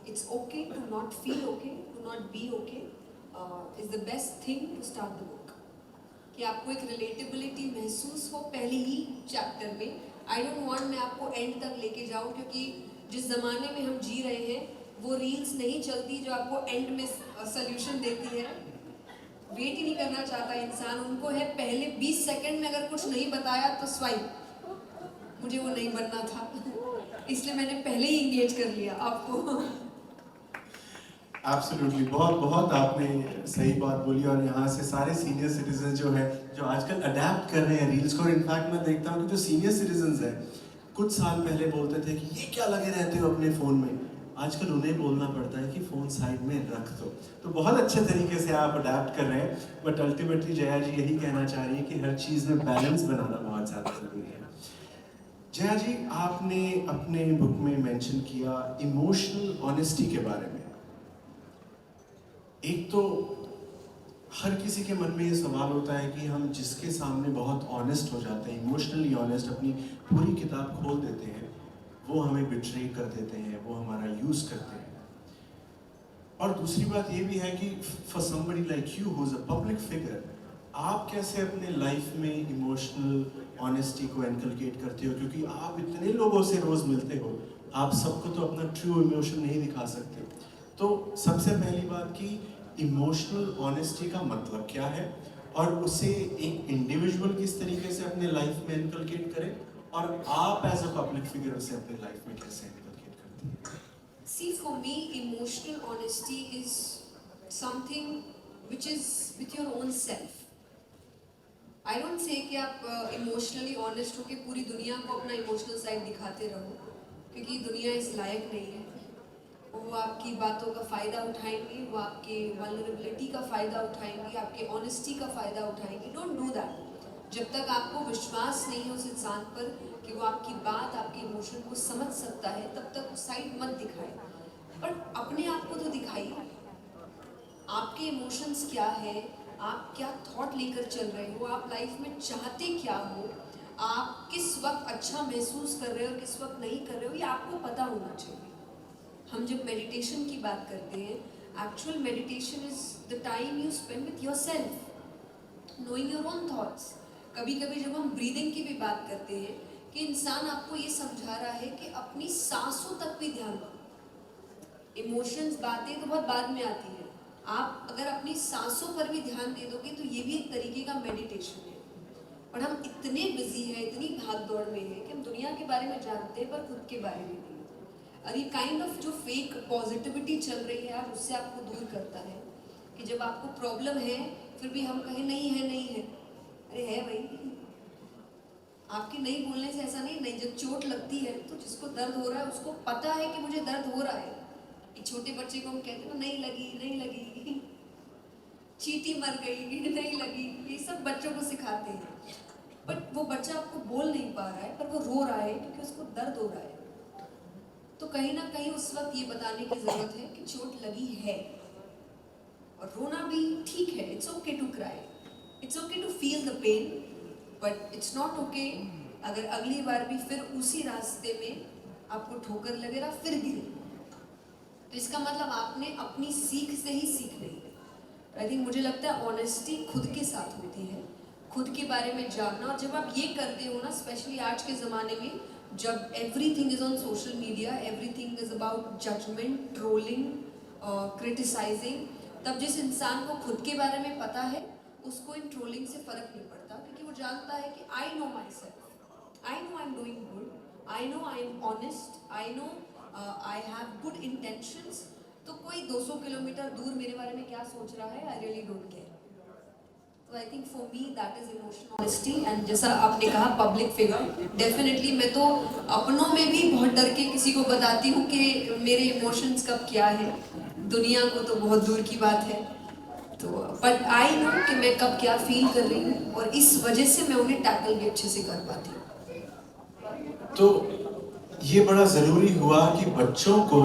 it's okay to not feel okay, to not be okay is the best thing to start the book. कि आपको एक रिलेटेबिलिटी महसूस हो पहले ही चैप्टर में। आई डोंट वांट मैं आपको एंड तक लेके जाऊं, क्योंकि जिस ज़माने में हम जी रहे हैं वो रील्स नहीं चलती जो आपको एंड में सोल्यूशन देती है। वेट ही नहीं करना चाहता इंसान, उनको है पहले 20 सेकंड में अगर कुछ नहीं बताया तो स्वाइप। मुझे वो नहीं बनना था इसलिए मैंने पहले ही इंगेज कर लिया आपको। एब्सोल्युटली, बहुत बहुत आपने सही बात बोली। और यहाँ से सारे सीनियर सिटीजन जो है जो आजकल अडेप्ट कर रहे हैं रील्स को। इनफैक्ट मैं देखता हूँ कि जो सीनियर सिटीजन हैं कुछ साल पहले बोलते थे कि ये क्या लगे रहते हो अपने फ़ोन में, आजकल उन्हें बोलना पड़ता है कि फ़ोन साइड में रख दो। तो बहुत अच्छे तरीके से आप अडेप्ट कर रहे हैं। बट अल्टीमेटली जया जी यही कहना चाह रही है कि हर चीज़ में बैलेंस बनाना बहुत ज़्यादा ज़रूरी है। जया जी, आपने अपने बुक में मेंशन किया इमोशनल ऑनेस्टी के बारे में। एक तो हर किसी के मन में ये सवाल होता है कि हम जिसके सामने बहुत ऑनेस्ट हो जाते हैं, इमोशनली ऑनेस्ट, अपनी पूरी किताब खोल देते हैं, वो हमें बिट्रे कर देते हैं, वो हमारा यूज़ करते हैं। और दूसरी बात ये भी है कि for somebody like you who is a public figure, आप कैसे अपने लाइफ में इमोशनल ऑनेस्टी को इनकलकेट करते हो? क्योंकि आप इतने लोगों से रोज़ मिलते हो, आप सबको तो अपना ट्रू इमोशन नहीं दिखा सकते। तो सबसे पहली बात कि इमोशनल ऑनेस्टी का मतलब क्या है और उसे एक इंडिविजुअल किस तरीके से अपने लाइफ में इनकलकेट करे, और आप एज अ पब्लिक फिगर उसे अपने लाइफ में कैसे इनकलकेट करते हैं? See, for me, emotional honesty is something which is with your own self. I don't say कि आप इमोशनली ऑनेस्ट होकर पूरी दुनिया को अपना इमोशनल साइड दिखाते रहो, क्योंकि दुनिया इस लायक नहीं है। वो आपकी बातों का फ़ायदा उठाएंगे, वो आपके वल्नरेबिलिटी का फ़ायदा उठाएंगे, आपके ऑनेस्टी का फ़ायदा उठाएंगे। Don't do that. जब तक आपको विश्वास नहीं है उस इंसान पर कि वो आपकी बात, आपके इमोशन को समझ सकता है, तब तक उस साइड मत दिखाए। बट अपने आप को तो दिखाइए। आपके इमोशंस क्या है, आप क्या थॉट लेकर चल रहे हो, आप लाइफ में चाहते क्या हो, आप किस वक्त अच्छा महसूस कर रहे हो और किस वक्त नहीं कर रहे हो, ये आपको पता होना चाहिए। हम जब मेडिटेशन की बात करते हैं, actual meditation is the time you spend with your self, knowing your own thoughts. कभी कभी जब हम ब्रीदिंग की भी बात करते हैं कि इंसान आपको ये समझा रहा है कि अपनी सांसों तक भी ध्यान दो। इमोशंस, बातें तो बहुत बाद में आती हैं, आप अगर अपनी सांसों पर भी ध्यान दे दोगे तो ये भी एक तरीके का मेडिटेशन है। और हम इतने बिजी हैं, इतनी भाग दौड़ में हैं कि हम दुनिया के बारे में जानते हैं पर खुद के बारे में नहीं। और ये काइंड ऑफ जो फेक पॉजिटिविटी चल रही है यार, उससे आपको दूर करता है कि जब आपको प्रॉब्लम है फिर भी हम कहें नहीं है नहीं है। अरे है भाई, आपके नहीं बोलने से ऐसा नहीं। जब चोट लगती है तो जिसको दर्द हो रहा है उसको पता है कि मुझे दर्द हो रहा है। एक छोटे बच्चे को हम कहते हैं नहीं लगी नहीं लगी, चींटी मर गई नहीं लगी, ये सब बच्चों को सिखाते हैं। बट वो बच्चा आपको बोल नहीं पा रहा है पर वो रो रहा है क्योंकि उसको दर्द हो रहा है। तो कहीं ना कहीं उस वक्त ये बताने की जरूरत है कि चोट लगी है और रोना भी ठीक है। It's okay to cry, it's okay to feel the pain, but it's not okay अगर अगली बार भी फिर उसी रास्ते में आपको ठोकर लगे ना फिर गिरे, तो इसका मतलब आपने अपनी सीख से ही सीख ली है। आई थिंक मुझे लगता है ऑनेस्टी खुद के साथ होती है, खुद के बारे में जानना। और जब आप ये करते हो ना, स्पेशली आज के ज़माने में जब everything is on social media, everything is about judgement, trolling, criticising, तब जिस इंसान को खुद के बारे में पता है उसको इन ट्रोलिंग से फ़र्क नहीं पड़ता, क्योंकि वो जानता है कि I know my self, I know I am doing good, I know I am honest, I know I have good intentions. तो कोई 200 किलोमीटर दूर मेरे बारे में क्या सोच रहा है, आई रियली डोंट केयर। तो I think for me that is emotional honesty. And जैसा आपने कहा पब्लिक फिगर, डेफिनेटली मैं तो अपनों में भी बहुत डर के किसी को बताती हूँ कि मेरे इमोशंस कब क्या है, दुनिया को तो बहुत दूर की बात है। तो बट आई नो कि मैं कब क्या फील कर रही हूँ, और इस वजह से मैं उन्हें टैकल भी अच्छे से कर पाती हूँ। तो ये बड़ा ज़रूरी हुआ कि बच्चों को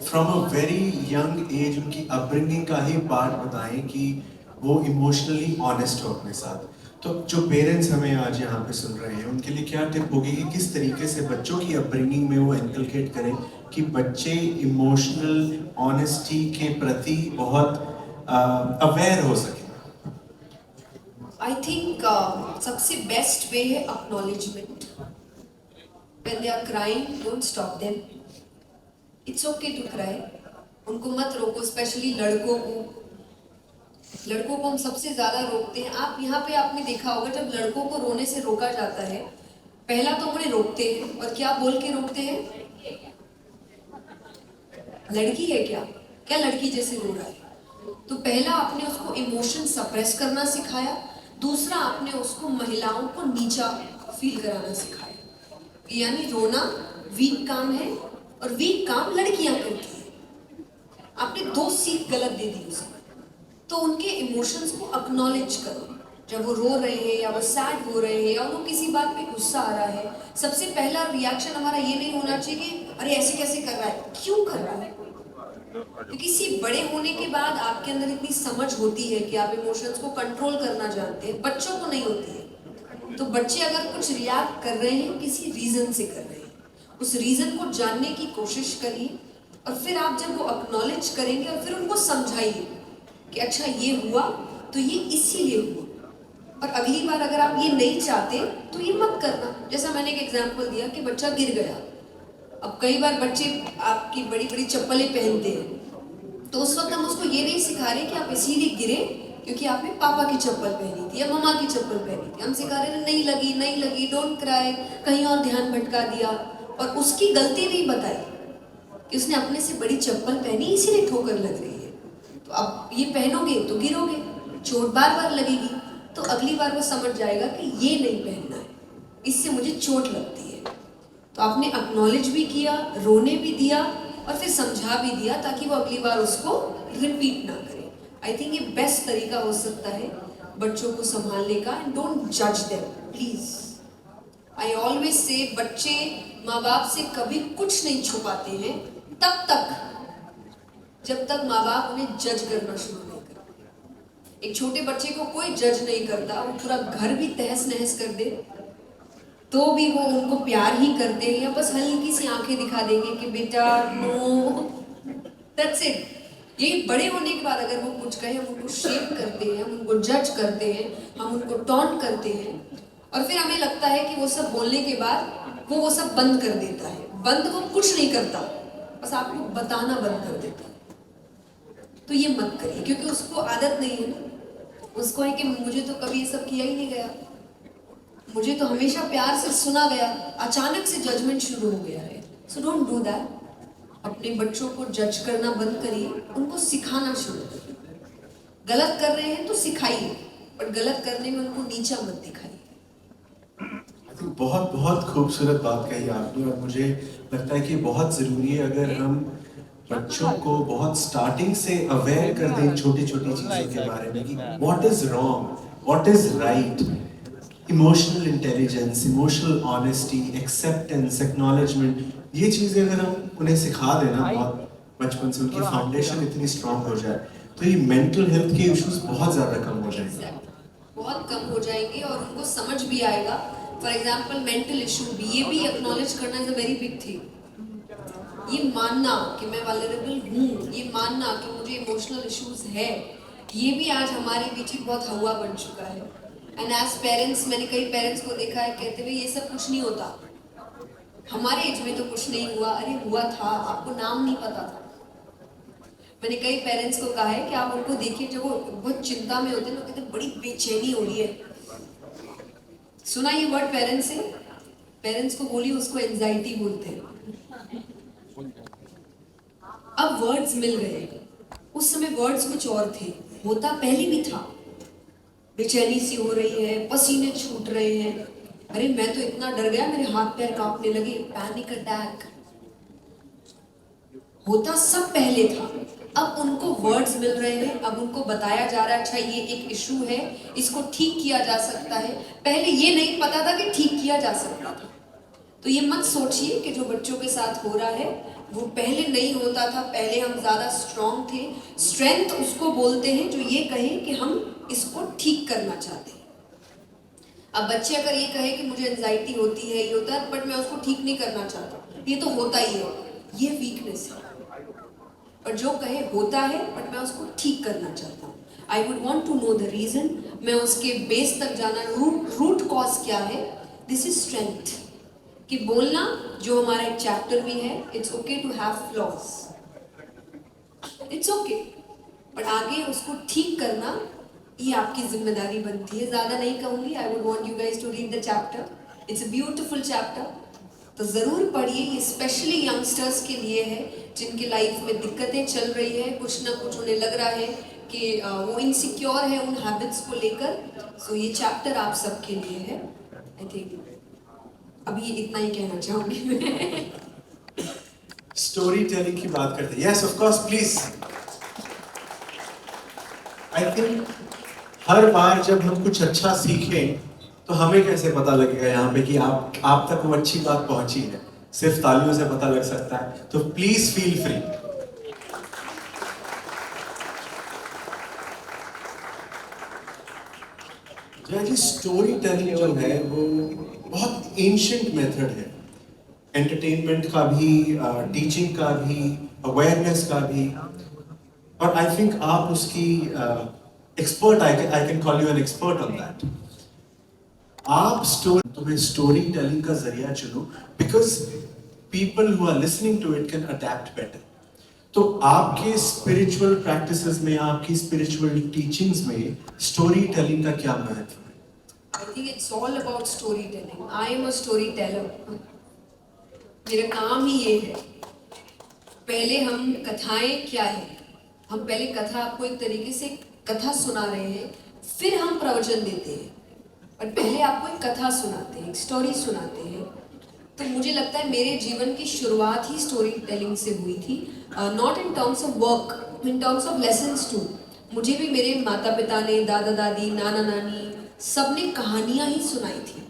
from a very young age उनकी अपब्रिंगिंग का ही पार्ट बताएं कि वो इमोशनली ऑनेस्ट हो अपने साथ। तो जो पेरेंट्स हमें आज यहाँ पे सुन रहे हैं उनके लिए क्या टिप होगी कि किस तरीके से बच्चों की अपब्रिंगिंग में वो इनकलकेट करें कि बच्चे इमोशनल ऑनेस्टी के प्रति बहुत अवेयर हो सकें? आई थिंक सबसे बेस्ट वे है acknowledgement. When they are crying, don't stop them. It's okay to cry. उनको मत रोको, स्पेशली लड़कों को हम सबसे ज़्यादा रोकते हैं। आप यहाँ पे आपने देखा होगा जब लड़कों को रोने से रोका जाता है, पहला तो उन्हें रोकते हैं, और क्या बोल के रोकते हैं, लड़की है क्या, क्या लड़की जैसे रो रहा है। तो पहला आपने उसको इमोशन सप्रेस करना सिखाया, दूसरा आपने उसको महिलाओं को नीचा फील कराना सिखाया। यानी रोना वीक काम है, और वीक काम लड़कियां करती हैं। आपने 2 सीख गलत दे दी उसको। तो उनके इमोशंस को अक्नॉलेज करो। जब वो रो रहे हैं या वो सैड हो रहे हैं या उनको किसी बात पे गुस्सा आ रहा है, सबसे पहला रिएक्शन हमारा ये नहीं होना चाहिए कि अरे ऐसे कैसे कर रहा है, क्यों कर रहा है। क्योंकि किसी बड़े होने के बाद आपके अंदर इतनी समझ होती है कि आप इमोशंस को कंट्रोल करना जानते हैं, बच्चों को नहीं होती है। तो बच्चे अगर कुछ रिएक्ट कर रहे हैं, किसी रीजन से कर रहे हैं, उस रीजन को जानने की कोशिश करिए, और फिर आप जब वो अक्नॉलेज करेंगे और फिर उनको समझाइए कि अच्छा ये हुआ तो ये इसीलिए हुआ, और अगली बार अगर आप ये नहीं चाहते तो ये मत करना। जैसा मैंने एक एग्जांपल दिया कि बच्चा गिर गया। अब कई बार बच्चे आपकी बड़ी बड़ी चप्पलें पहनते हैं, तो उस वक्त हम उसको ये नहीं सिखा रहे कि आप इसीलिए गिरे क्योंकि आपने पापा की चप्पल पहनी थी या मम्मा की चप्पल पहनी थी। हम सिखा रहे नहीं लगी, नहीं लगी, डोंट क्राई, कहीं और ध्यान भटका दिया, और उसकी गलती नहीं बताई कि उसने अपने से बड़ी चप्पल पहनी इसीलिए ठोकर लग रही है। तो अब ये पहनोगे तो गिरोगे, चोट बार बार लगेगी, तो अगली बार वो समझ जाएगा कि ये नहीं पहनना है, इससे मुझे चोट लगती है। तो आपने अक्नॉलेज भी किया, रोने भी दिया, और फिर समझा भी दिया ताकि वो अगली बार उसको रिपीट ना करे। आई थिंक ये बेस्ट तरीका हो सकता है बच्चों को संभालने का। एंड डोंट जज देम प्लीज। आई ऑलवेज से बच्चे माँ बाप से कभी कुछ नहीं छुपाते हैं तब तक जब तक माँ बाप उन्हें जज करना शुरू नहीं करते। एक छोटे बच्चे को कोई जज नहीं करता, वो पूरा घर भी तहस नहस कर दे तो भी वो उनको प्यार ही करते हैं, या बस हल्की सी आंखें दिखा देंगे कि बेटा नो, दैट्स इट। ये बड़े होने के बाद अगर वो कुछ कहे, हम उनको शेम करते हैं, हम उनको जज करते हैं, हम उनको टॉन्ट करते हैं, और फिर हमें लगता है कि वो सब बोलने के बाद वो सब बंद कर देता है। बंद वो कुछ नहीं करता, बस आपको बताना बंद कर देता है। तो ये मत करिए, क्योंकि उसको आदत नहीं है ना, उसको है कि मुझे तो कभी ये सब किया ही नहीं गया, मुझे तो हमेशा प्यार से सुना गया, अचानक से जजमेंट शुरू हो गया है। So don't do that. अपने बच्चों को जज करना बंद करिए, उनको सिखाना शुरू करिए। गलत कर रहे हैं तो सिखाइए, पर गलत करने में उनको नीचा मत दिखाइए। बहुत बहुत खूबसूरत बात कही आपने, और मुझे लगता है कि बहुत ज़रूरी है अगर हम बच्चों को बहुत स्टार्टिंग से अवेयर कर दें छोटी छोटी चीज़ों के बारे में कि what is wrong, what is right. Emotional intelligence, emotional honesty, acceptance, acknowledgement, ये चीज़ें अगर हम उन्हें सिखा देना बहुत बचपन से, उनकी फाउंडेशन इतनी स्ट्रांग हो जाए, तो ये मेंटल हेल्थ के इश्यूज बहुत ज़्यादा कम हो जाएंगे, बहुत कम हो जाएंगे, और उनको समझ भी आएगा। फॉर एग्जाम्पल मेंटल इशू भी, ये भी एक्नॉलेज करना is a very big thing. ये मानना कि मैं वल्नरेबल हूँ, ये मानना कि मुझे इमोशनल इश्यूज है, ये भी आज हमारे बीच ही बहुत हवा बन चुका है। एंड एज पेरेंट्स, मैंने कई पेरेंट्स को देखा है कहते हुए ये सब कुछ नहीं होता, हमारे एज में तो कुछ नहीं हुआ। अरे हुआ था, आपको नाम नहीं पता था। मैंने कई पेरेंट्स को कहा है कि आप उनको देखिए जब वो बहुत चिंता में होते हैं, तो कहते हैं बड़ी बेचैनी हो रही है। सुना ये वर्ड पेरेंट्स से? पेरेंट्स को बोली उसको एंजाइटी बोलते हैं। अब वर्ड्स मिल गए, उस समय वर्ड्स कुछ और थे, होता पहले भी था। बेचैनी सी हो रही है, पसीने छूट रहे हैं, अरे मैं तो इतना डर गया मेरे हाथ पैर कांपने लगे, पैनिक अटैक। होता सब पहले था, अब उनको वर्ड्स मिल रहे हैं, अब उनको बताया जा रहा है अच्छा ये एक इशू है, इसको ठीक किया जा सकता है। पहले ये नहीं पता था कि ठीक किया जा सकता था। तो ये मत सोचिए कि जो बच्चों के साथ हो रहा है वो पहले नहीं होता था, पहले हम ज़्यादा स्ट्रॉन्ग थे। स्ट्रेंथ उसको बोलते हैं जो ये कहे कि हम इसको ठीक करना चाहते हैं। अब बच्चे अगर ये कहे कि मुझे एंजाइटी होती है, ये होता है, बट मैं उसको ठीक नहीं करना चाहता, ये तो होता ही है, ये वीकनेस है। पर जो कहे होता है बट मैं उसको ठीक करना चाहता हूँ, I would want to know the reason, मैं उसके बेस तक जाना, रूट कॉज क्या है। दिस इज स्ट्रेंथ कि बोलना, जो हमारा एक चैप्टर भी है, it's okay to have flaws, it's okay, but आगे उसको ठीक करना ये आपकी जिम्मेदारी बनती है। ज्यादा नहीं कहूंगी, I would want you guys to read the chapter, it's a beautiful chapter, तो जरूर पढ़िए। ये स्पेशली यंगस्टर्स के लिए है जिनकी लाइफ में दिक्कतें चल रही है, कुछ ना कुछ उन्हें लग रहा है कि वो इनसिक्योर है उन हैबिट्स को लेकर। सो ये चैप्टर आप सबके लिए है। आई थिंक अभी इतना ही कहना चाहूंगी मैं। स्टोरी टेलिंग की बात करते हैं। Yes of course, please. I think हर बार जब हम कुछ अच्छा सीखें तो हमें कैसे पता लगेगा यहाँ पे कि आप तक वो अच्छी बात पहुंची है? सिर्फ तालियों से पता लग सकता है। तो please feel free. Jaya ji, storytelling जो है वो बहुत एंशिएंट मेथड है, एंटरटेनमेंट का भी, टीचिंग का भी, अवेयरनेस का भी, और आई थिंक आप उसकी expert, I can call you an expert on that. आप तुम्हें स्टोरी टेलिंग का जरिया चुनो because people who are listening to it can adapt better. तो आपके स्पिरिचुअल प्रैक्टिसेस में, आपकी स्पिरिचुअल टीचिंग्स में स्टोरी टेलिंग का क्या महत्व है? I think it's all about storytelling. I am a storyteller. मेरा काम ही ये है। पहले हम कथाएं क्या है, हम पहले कथा, आपको एक तरीके से कथा सुना रहे हैं, फिर हम प्रवचन देते हैं, पर पहले आपको एक कथा सुनाते हैं, एक स्टोरी सुनाते हैं। तो मुझे लगता है मेरे जीवन की शुरुआत ही स्टोरी टेलिंग से हुई थी, not in terms of work, in terms of lessons too. मुझे भी मेरे माता पिता ने, दादा दादी, नाना नानी, सब ने कहानियाँ ही सुनाई थी।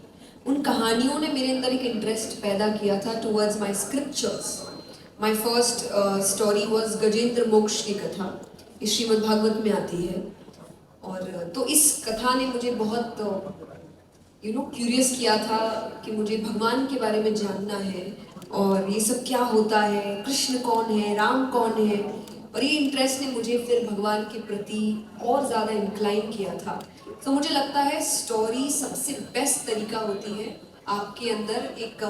उन कहानियों ने मेरे अंदर एक इंटरेस्ट पैदा किया था towards my scriptures. My first story was Gajendra मोक्ष की कथा, ये श्रीमद् भागवत में आती है। और तो इस कथा ने मुझे बहुत क्यूरियस किया था कि मुझे भगवान के बारे में जानना है, और ये सब क्या होता है, कृष्ण कौन है, राम कौन है। और ये इंटरेस्ट ने मुझे फिर भगवान के प्रति और ज़्यादा इंक्लाइन किया था। तो मुझे लगता है स्टोरी सबसे बेस्ट तरीका होती है आपके अंदर एक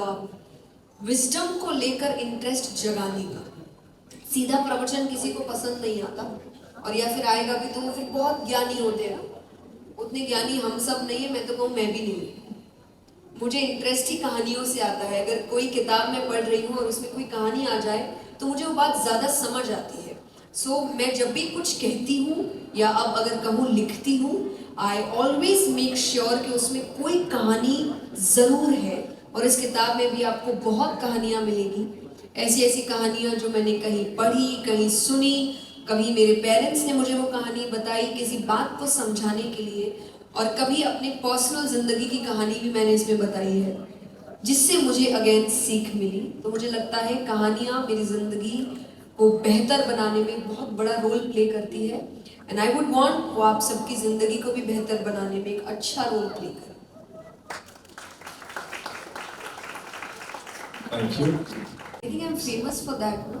विजडम को लेकर इंटरेस्ट जगाने का। सीधा प्रवचन किसी को पसंद नहीं आता, और या फिर आएगा भी तो वो फिर बहुत ज्ञानी होते हैं। उतने ज्ञानी हम सब नहीं है, मैं तो कहूँ मैं भी नहीं। मुझे इंटरेस्ट ही कहानियों से आता है। अगर कोई किताब मैं पढ़ रही हूँ और उसमें कोई कहानी आ जाए तो मुझे वो बात ज़्यादा समझ आती है। सो मैं जब भी कुछ कहती हूँ या अब अगर कहूँ लिखती हूँ, आई ऑलवेज मेक श्योर कि उसमें कोई कहानी ज़रूर है। और इस किताब में भी आपको बहुत कहानियाँ मिलेगी, ऐसी ऐसी कहानियाँ जो मैंने कहीं पढ़ी, कहीं सुनी, कभी मेरे पेरेंट्स ने मुझे वो कहानी बताई किसी बात को समझाने के लिए, और कभी अपने पर्सनल ज़िंदगी की कहानी भी मैंने इसमें बताई है, जिससे मुझे अगेन सीख मिली। तो मुझे लगता है कहानियाँ मेरी ज़िंदगी को बेहतर बनाने में बहुत बड़ा रोल प्ले करती है, एंड आई वुड वांट वो आप सबकी ज़िंदगी को भी बेहतर बनाने में एक अच्छा रोल प्ले करे। Thank you. I think I'm famous for that, no?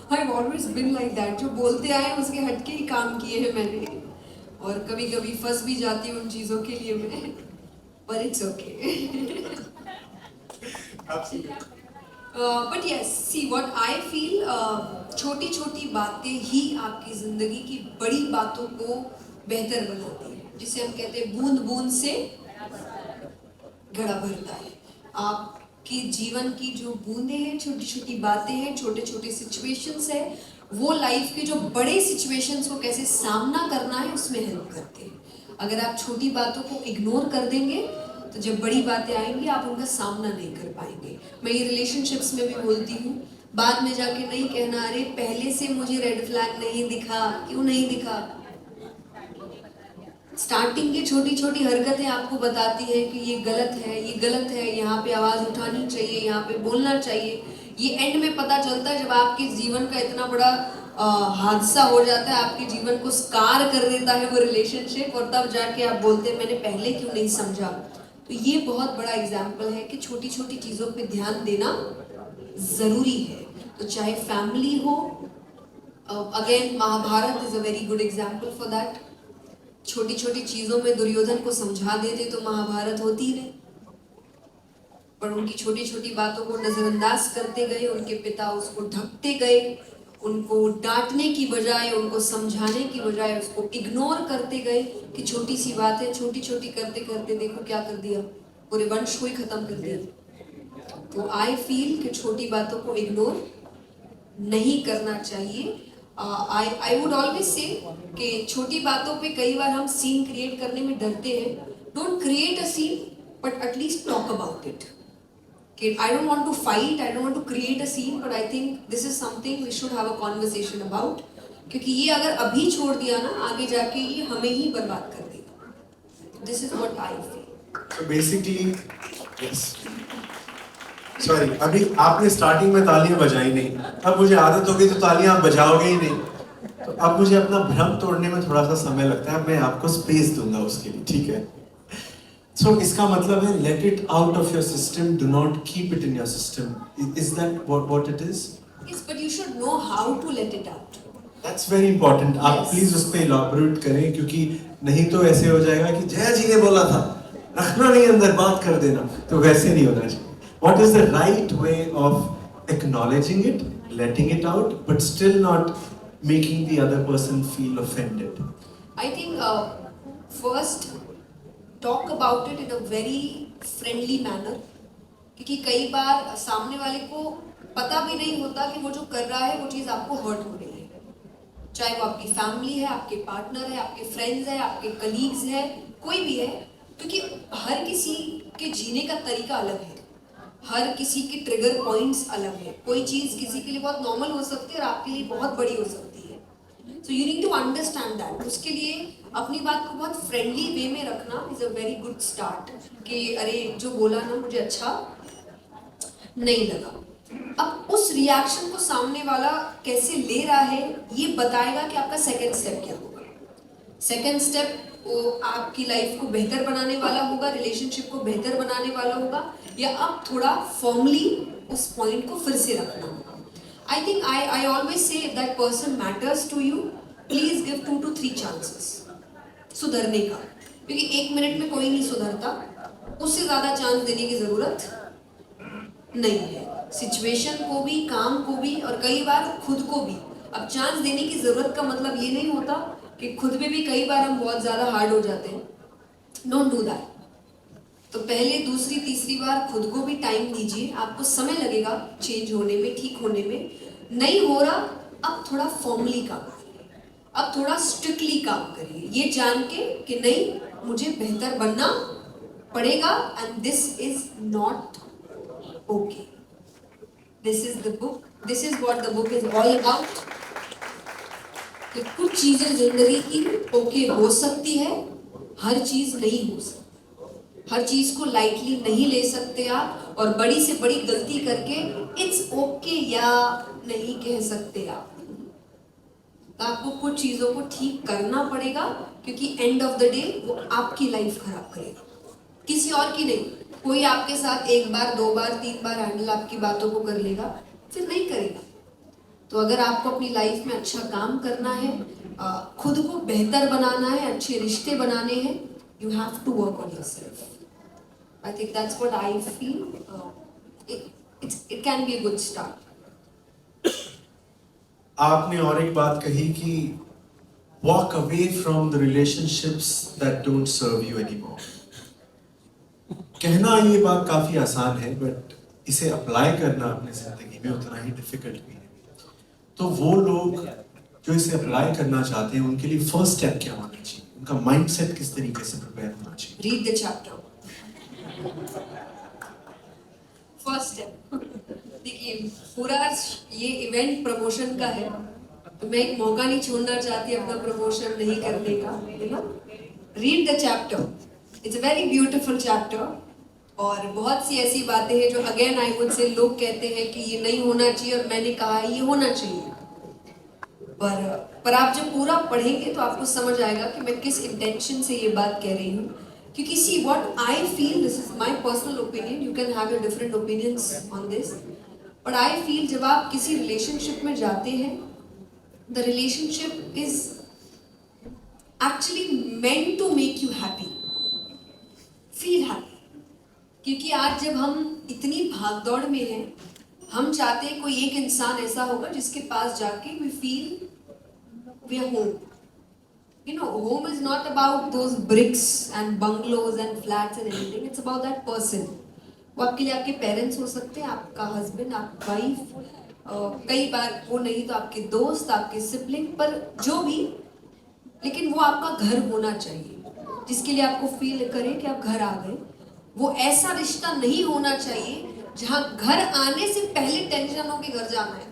I've always been like that. जो बोलते आए उसके हटके ही काम किए हैं मैंने, और कभी कभी फंस भी जाती हूँ उन चीज़ों के लिए मैं, but it's okay. Absolutely. But yes, see what I feel, छोटी छोटी बातें ही आपकी जिंदगी की बड़ी बातों को बेहतर बनाती है, जिसे हम कहते हैं बूंद बूंद से घड़ा भरता है। आपके जीवन की जो बूंदें हैं, छोटी छोटी बातें हैं, छोटे छोटे सिचुएशंस है, वो लाइफ के जो बड़े सिचुएशंस को कैसे सामना करना है उसमें हेल्प करते हैं। अगर आप छोटी बातों को इग्नोर कर देंगे तो जब बड़ी बातें आएंगी आप उनका सामना नहीं कर पाएंगे। मैं ये रिलेशनशिप्स में भी बोलती हूँ, बाद में जाके नहीं कहना अरे पहले से मुझे रेड फ्लैग नहीं दिखा, क्यों नहीं दिखा। स्टार्टिंग की छोटी छोटी हरकतें आपको बताती है कि ये गलत है, ये गलत है, यहाँ पे आवाज़ उठानी चाहिए, यहाँ पे बोलना चाहिए। ये एंड में पता चलता है जब आपके जीवन का इतना बड़ा हादसा हो जाता है, आपके जीवन को स्कार कर देता है वो रिलेशनशिप, और तब जाके आप बोलते हैं मैंने पहले क्यों नहीं समझा। तो ये बहुत बड़ा एग्जाम्पल है कि छोटी छोटी चीज़ों पे ध्यान देना ज़रूरी है। तो चाहे फैमिली हो, again Mahabharata is a very good example for that. छोटी छोटी चीज़ों में दुर्योधन को समझा देते तो महाभारत होती ही नहीं, पर उनकी छोटी छोटी बातों को नज़रअंदाज करते गए, उनके पिता उसको ढकते गए, उनको डांटने की बजाय, उनको समझाने की बजाय उसको इग्नोर करते गए कि छोटी सी बात है, छोटी छोटी करते करते देखो क्या कर दिया, पूरे वंश को ही खत्म कर दिया। तो आई फील कि छोटी बातों को इग्नोर नहीं करना चाहिए। आई वुड ऑलवेज से कि छोटी बातों पे कई बार हम सीन क्रिएट करने में डरते हैं। Don't create a scene but at least talk about it. I don't want to fight, I don't want to create a scene, but I think this is something we should have a conversation about, क्योंकि ये अगर अभी छोड़ दिया ना आगे जाके ये हमें ही बर्बाद कर देगा। This is what I feel. So basically, yes. Sorry, अभी आपने स्टार्टिंग में तालियां बजाई नहीं, अब मुझे आदत हो गई तो तालियां आप बजाओगे ही नहीं। तो अब मुझे अपना भ्रम तोड़ने में थोड़ा सा समय लगता है, मैं आपको स्पेस दूंगा उसके लिए, ठीक है? So इसका मतलब है let it out of your system, do not keep it in your system. Is that what it is? Yes, but you should know how to let it out. That's very important. आप Yes. Please उस पे elaborate करें, क्योंकि नहीं तो ऐसे हो जाएगा कि जया जी ने बोला था रखना नहीं अंदर, बात कर देना, तो वैसे नहीं होना चाहिए. What is the right way of acknowledging it, letting it out, but still not making the other person feel offended? I think first talk about it in a very friendly manner, क्योंकि कई बार सामने वाले को पता भी नहीं होता कि वो जो कर रहा है वो चीज़ आपको हर्ट हो रही है। चाहे वो आपकी फैमिली है, आपके पार्टनर है, आपके फ्रेंड्स है, आपके कलीग्स है, कोई भी है, क्योंकि हर किसी के जीने का तरीका अलग है, हर किसी के ट्रिगर पॉइंट्स अलग है। कोई चीज़ किसी के लिए बहुत नॉर्मल हो सकती है और आपके लिए बहुत बड़ी हो सकती है। So you need to understand that. उसके लिए अपनी बात को बहुत फ्रेंडली वे में रखना is a very good start, कि अरे जो बोला ना मुझे अच्छा नहीं लगा। अब उस रिएक्शन को सामने वाला कैसे ले रहा है ये बताएगा कि आपका सेकंड स्टेप क्या होगा। सेकंड स्टेप वो आपकी लाइफ को बेहतर बनाने वाला होगा, रिलेशनशिप को बेहतर बनाने वाला होगा, या अब थोड़ा फॉर्मली उस पॉइंट को फिर से रखना होगा। I think I always say if that person matters to you, please give 2 to 3 chances सुधरने का, क्योंकि 1 मिनट में कोई नहीं सुधरता, उससे ज़्यादा चांस देने की ज़रूरत नहीं है। सिचुएशन को भी, काम को भी, और कई बार खुद को भी। अब चांस देने की ज़रूरत का मतलब ये नहीं होता कि खुद में भी कई बार हम बहुत ज़्यादा हार्ड हो जाते हैं। Don't do that. तो पहले, दूसरी, तीसरी बार खुद को भी टाइम दीजिए, आपको समय लगेगा चेंज होने में, ठीक होने में। नहीं हो रहा, अब थोड़ा फॉर्मली काम करिए, अब थोड़ा स्ट्रिक्टली काम करिए, ये जान के कि नहीं मुझे बेहतर बनना पड़ेगा, and this is not okay. This is the book, this is what the book is all about. कि कुछ चीजें जिंदगी की ओके हो सकती है, हर चीज नहीं हो सकती। हर चीज को लाइटली नहीं ले सकते आप, और बड़ी से बड़ी गलती करके इट्स ओके या नहीं कह सकते आप। तो आपको कुछ चीजों को ठीक करना पड़ेगा, क्योंकि एंड ऑफ द डे वो आपकी लाइफ खराब करेगा, किसी और की नहीं। कोई आपके साथ एक बार, दो बार, तीन बार हैंडल आपकी बातों को कर लेगा, फिर नहीं करेगा। तो अगर आपको अपनी लाइफ में अच्छा काम करना है, खुद को बेहतर बनाना है, अच्छे रिश्ते बनाने हैं, you have to work on yourself. I think that's what I feel. It can be a good start. आपने और एक बात कही कि walk away from the relationships that don't serve you anymore. कहना ये बात काफी आसान है, बट इसे अप्लाई करना अपनी जिंदगी में उतना ही डिफिकल्ट भी है। तो वो लोग जो इसे अप्लाई करना चाहते हैं, उनके लिए फर्स्ट स्टेप क्या होना चाहिए? उनका माइंडसेट किस तरीके से प्रिपेयर होना चाहिए? Read the chapter. First step. देखिए, पूरा ये इवेंट प्रमोशन का है, तो मैं एक मौका नहीं छोड़ना चाहती अपना प्रमोशन नहीं करने का, you know. Read the chapter, it's a very beautiful chapter. और बहुत सी ऐसी बातें हैं जो अगेन आई वुड से लोग कहते हैं कि ये नहीं होना चाहिए, और मैंने कहा ये होना चाहिए। पर आप जब पूरा पढ़ेंगे तो आपको समझ आएगा कि मैं किस इंटेंशन से ये बात कह रही हूँ। क्योंकि see what I feel, this is my personal opinion, you can have your different opinions on this, but I feel जब आप किसी रिलेशनशिप में जाते हैं, the relationship is actually meant to make you happy, feel happy. क्योंकि आज जब हम इतनी भागदौड़ में हैं, हम चाहते हैं कोई एक इंसान ऐसा होगा जिसके पास जाके we feel we are home. You know, home is not about those bricks and bungalows and flats and everything. It's about that person. वो आपके लिए आपके पेरेंट्स हो सकते हैं, आपका हस्बैंड, आप वाइफ, कई बार वो नहीं तो आपके दोस्त, आपके सिबलिंग, पर जो भी, लेकिन वो आपका घर होना चाहिए, जिसके लिए आपको फील करे कि आप घर आ गए। वो ऐसा रिश्ता नहीं होना चाहिए जहाँ घर आने से पहले टेंशन हो कि घर जाना है,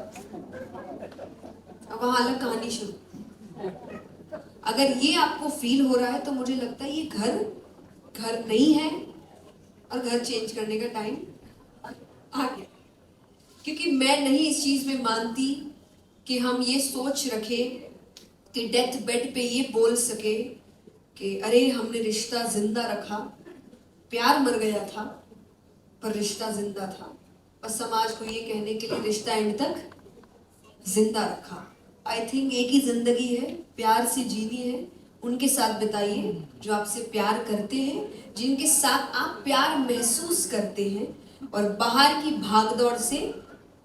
अब वहाँ अलग कहानी शुरू। अगर ये आपको फील हो रहा है तो मुझे लगता है ये घर नहीं है, और घर चेंज करने का टाइम आ गया। क्योंकि मैं नहीं इस चीज में मानती कि हम ये सोच रखें कि डेथ बेड पे ये बोल सके कि अरे हमने रिश्ता जिंदा रखा, प्यार मर गया था पर रिश्ता जिंदा था, और समाज को ये कहने के लिए रिश्ता एंड तक जिंदा रखा। आई थिंक एक ही जिंदगी है, प्यार से जीनी है, उनके साथ बिताइए जो आपसे प्यार करते हैं, जिनके साथ आप प्यार महसूस करते हैं, और बाहर की भागदौड़ से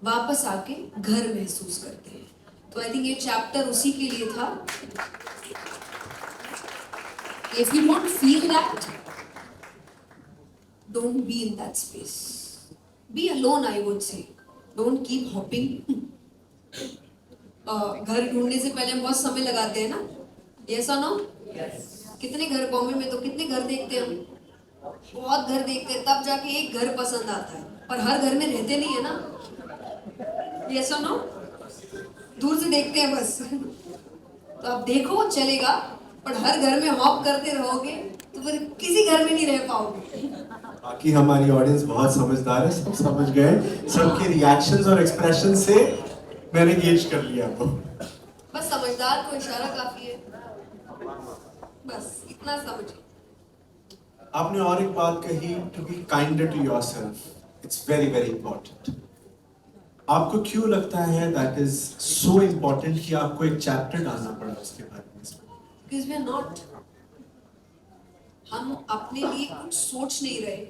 वापस आके घर महसूस करते हैं। तो आई थिंक ये चैप्टर उसी के लिए था। If you don't feel that, don't be in that space, be alone, I would say. Don't keep hopping. घर ढूंढने से पहले हम बहुत समय लगाते हैं ना, यस और नो? कितने घर, बॉम्बे में तो कितने घर देखते हैं हम, बहुत घर देखते हैं, तब जाके एक घर पसंद आता है, पर हर घर में रहते नहीं है ना, यस और नो? दूर से देखते हैं बस। तो आप देखो चलेगा, पर हर घर में हॉप करते रहोगे तो फिर किसी घर में नहीं रह पाओगे। बाकी हमारी ऑडियंस बहुत समझदार है, सब समझ गए, सबके रिएक्शंस और एक्सप्रेशन से मैंने गेज कर लिया। तो बस समझदार को इशारा काफी है, बस इतना समझिए। आपने और एक बात कही, to be kinder to yourself, it's very very important. आपको क्यों लगता है दैट इज सो इम्पोर्टेंट कि आपको एक चैप्टर डालना पड़ा उसके बारे में? Because we are not, हम अपने लिए कुछ सोच नहीं रहे।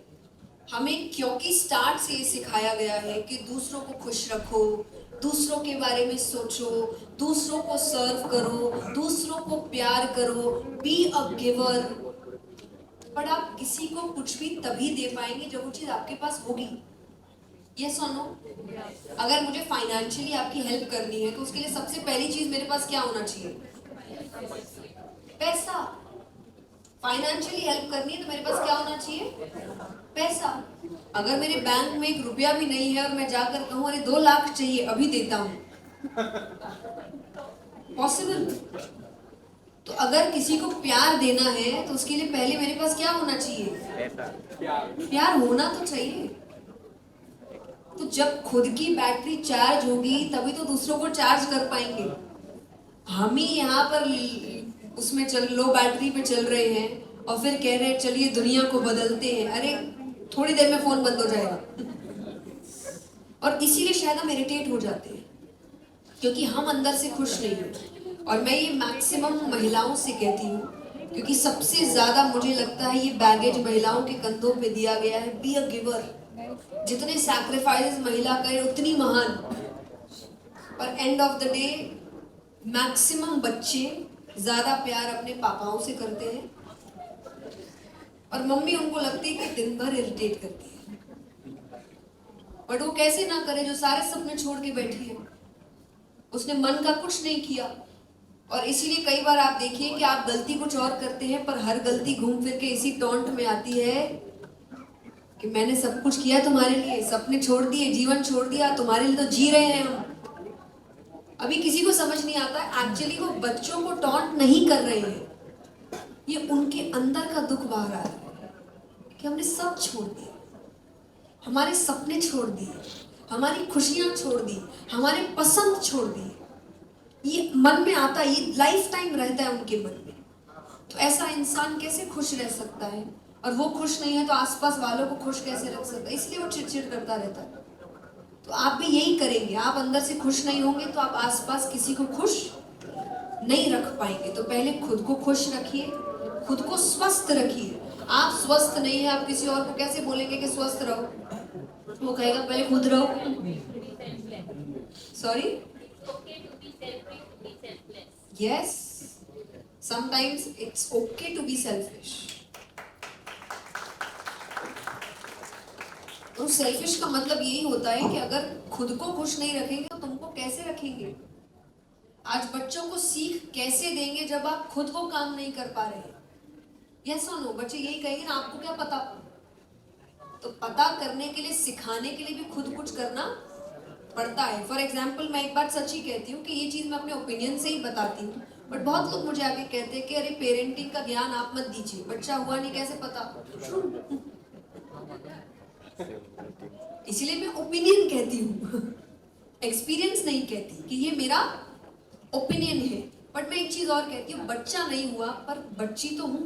हमें क्योंकि स्टार्ट से ये सिखाया गया है कि दूसरों को खुश रखो, दूसरों के बारे में सोचो, दूसरों को सर्व करो, दूसरों को प्यार करो, बी अ गिवर। पर आप किसी को कुछ भी तभी दे पाएंगे जब वो चीज आपके पास होगी, यस और नो? अगर मुझे फाइनेंशियली आपकी हेल्प करनी है तो उसके लिए सबसे पहली चीज मेरे पास क्या होना चाहिए? पैसा। फाइनेंशियली हेल्प करनी है तो मेरे पास क्या होना चाहिए? पैसा। अगर मेरे बैंक में 1 रुपया भी नहीं है और मैं जाकर कहूँ अरे 2 लाख चाहिए, अभी देता हूँ, पॉसिबल? तो अगर किसी को प्यार देना है तो उसके लिए पहले मेरे पास क्या होना चाहिए? प्यार होना तो चाहिए। तो जब खुद की बैटरी चार्ज होगी तभी तो दूसरों को चार्ज कर पाएंगे। हम ही यहाँ पर उसमें लो बैटरी पे चल रहे हैं और फिर कह रहे हैं चलिए दुनिया को बदलते हैं। अरे थोड़ी देर में फोन बंद हो जाएगा। और इसीलिए शायद हम इरिटेट हो जाते हैं, क्योंकि हम अंदर से खुश नहीं होते। और मैं ये मैक्सिमम महिलाओं से कहती हूँ, क्योंकि सबसे ज्यादा मुझे लगता है ये बैगेज महिलाओं के कंधों पे दिया गया है। Be a giver. जितने सैक्रिफाइसेस महिला करे उतनी महान। पर end of the day maximum बच्चे ज्यादा प्यार अपने पापाओं से करते हैं, और मम्मी उनको लगती है कि दिन भर इरिटेट करती है। बट वो कैसे ना करे जो सारे सपने छोड़ के बैठी है। उसने मन का कुछ नहीं किया। और इसीलिए कई बार आप देखिए कि आप गलती कुछ और करते हैं, पर हर गलती घूम फिर के इसी टॉन्ट में आती है कि मैंने सब कुछ किया तुम्हारे लिए, सपने छोड़ दिए, जीवन छोड़ दिया, तुम्हारे लिए तो जी रहे हैं हम। अभी किसी को समझ नहीं आता एक्चुअली वो बच्चों को टॉन्ट नहीं कर रहे हैं, ये उनके अंदर का दुख बाहर आ रहा है कि हमने सब छोड़ दिया, हमारे सपने छोड़ दिए, हमारी खुशियां छोड़ दी, हमारे पसंद छोड़ दिए। ये मन में आता है, ये लाइफ टाइम रहता है उनके मन में। तो ऐसा इंसान कैसे खुश रह सकता है? और वो खुश नहीं है तो आसपास वालों को खुश कैसे रख सकता है? इसलिए वो चिड़चिड़ करता रहता है। तो आप भी यही करेंगे। आप अंदर से खुश नहीं होंगे तो आप आसपास किसी को खुश नहीं रख पाएंगे। तो पहले खुद को खुश रखिए, खुद को स्वस्थ रखिए। आप स्वस्थ नहीं है, आप किसी और को कैसे बोलेंगे कि स्वस्थ रहो? वो कहेगा पहले खुद रहो। Sorry, yes, sometimes it's okay to be selfish. तो सेल्फिश का मतलब यही होता है कि अगर खुद को खुश नहीं रखेंगे तो तुमको कैसे रखेंगे? आज बच्चों को सीख कैसे देंगे जब आप खुद को काम नहीं कर पा रहे? यस और नो? बच्चे यही कहेंगे ना, आपको क्या पता? तो पता करने के लिए, सिखाने के लिए भी खुद कुछ करना पड़ता है। फॉर एग्जाम्पल, मैं एक बात सच्ची कहती हूँ कि ये चीज़ मैं अपने ओपिनियन से ही बताती हूँ, बट बहुत लोग मुझे आके कहते हैं कि अरे पेरेंटिंग का ज्ञान आप मत दीजिए, बच्चा हुआ नहीं कैसे पता? इसीलिए मैं ओपिनियन कहती हूँ, एक्सपीरियंस नहीं कहती कि ये मेरा ओपिनियन है। बट मैं एक चीज और कहती हूँ, बच्चा नहीं हुआ पर बच्ची तो हूँ।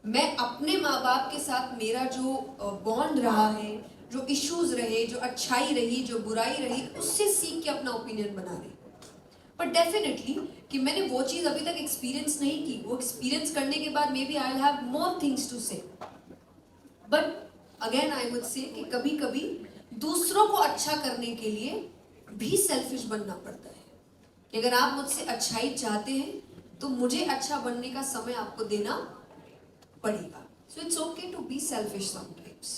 मैं अपने माँ बाप के साथ मेरा जो बॉन्ड रहा है, जो इश्यूज रहे, जो अच्छाई रही, जो बुराई रही, उससे सीख के अपना ओपिनियन बना रही। बट डेफिनेटली कि मैंने वो चीज़ अभी तक एक्सपीरियंस नहीं की, वो एक्सपीरियंस करने के बाद maybe I will have more things to say. But again I would say कि कभी कभी दूसरों को अच्छा करने के लिए भी सेल्फिश बनना पड़ता है कि अगर आप मुझसे अच्छाई चाहते हैं तो मुझे अच्छा बनने का समय आपको देना पड़ेगा। So it's okay to be selfish sometimes.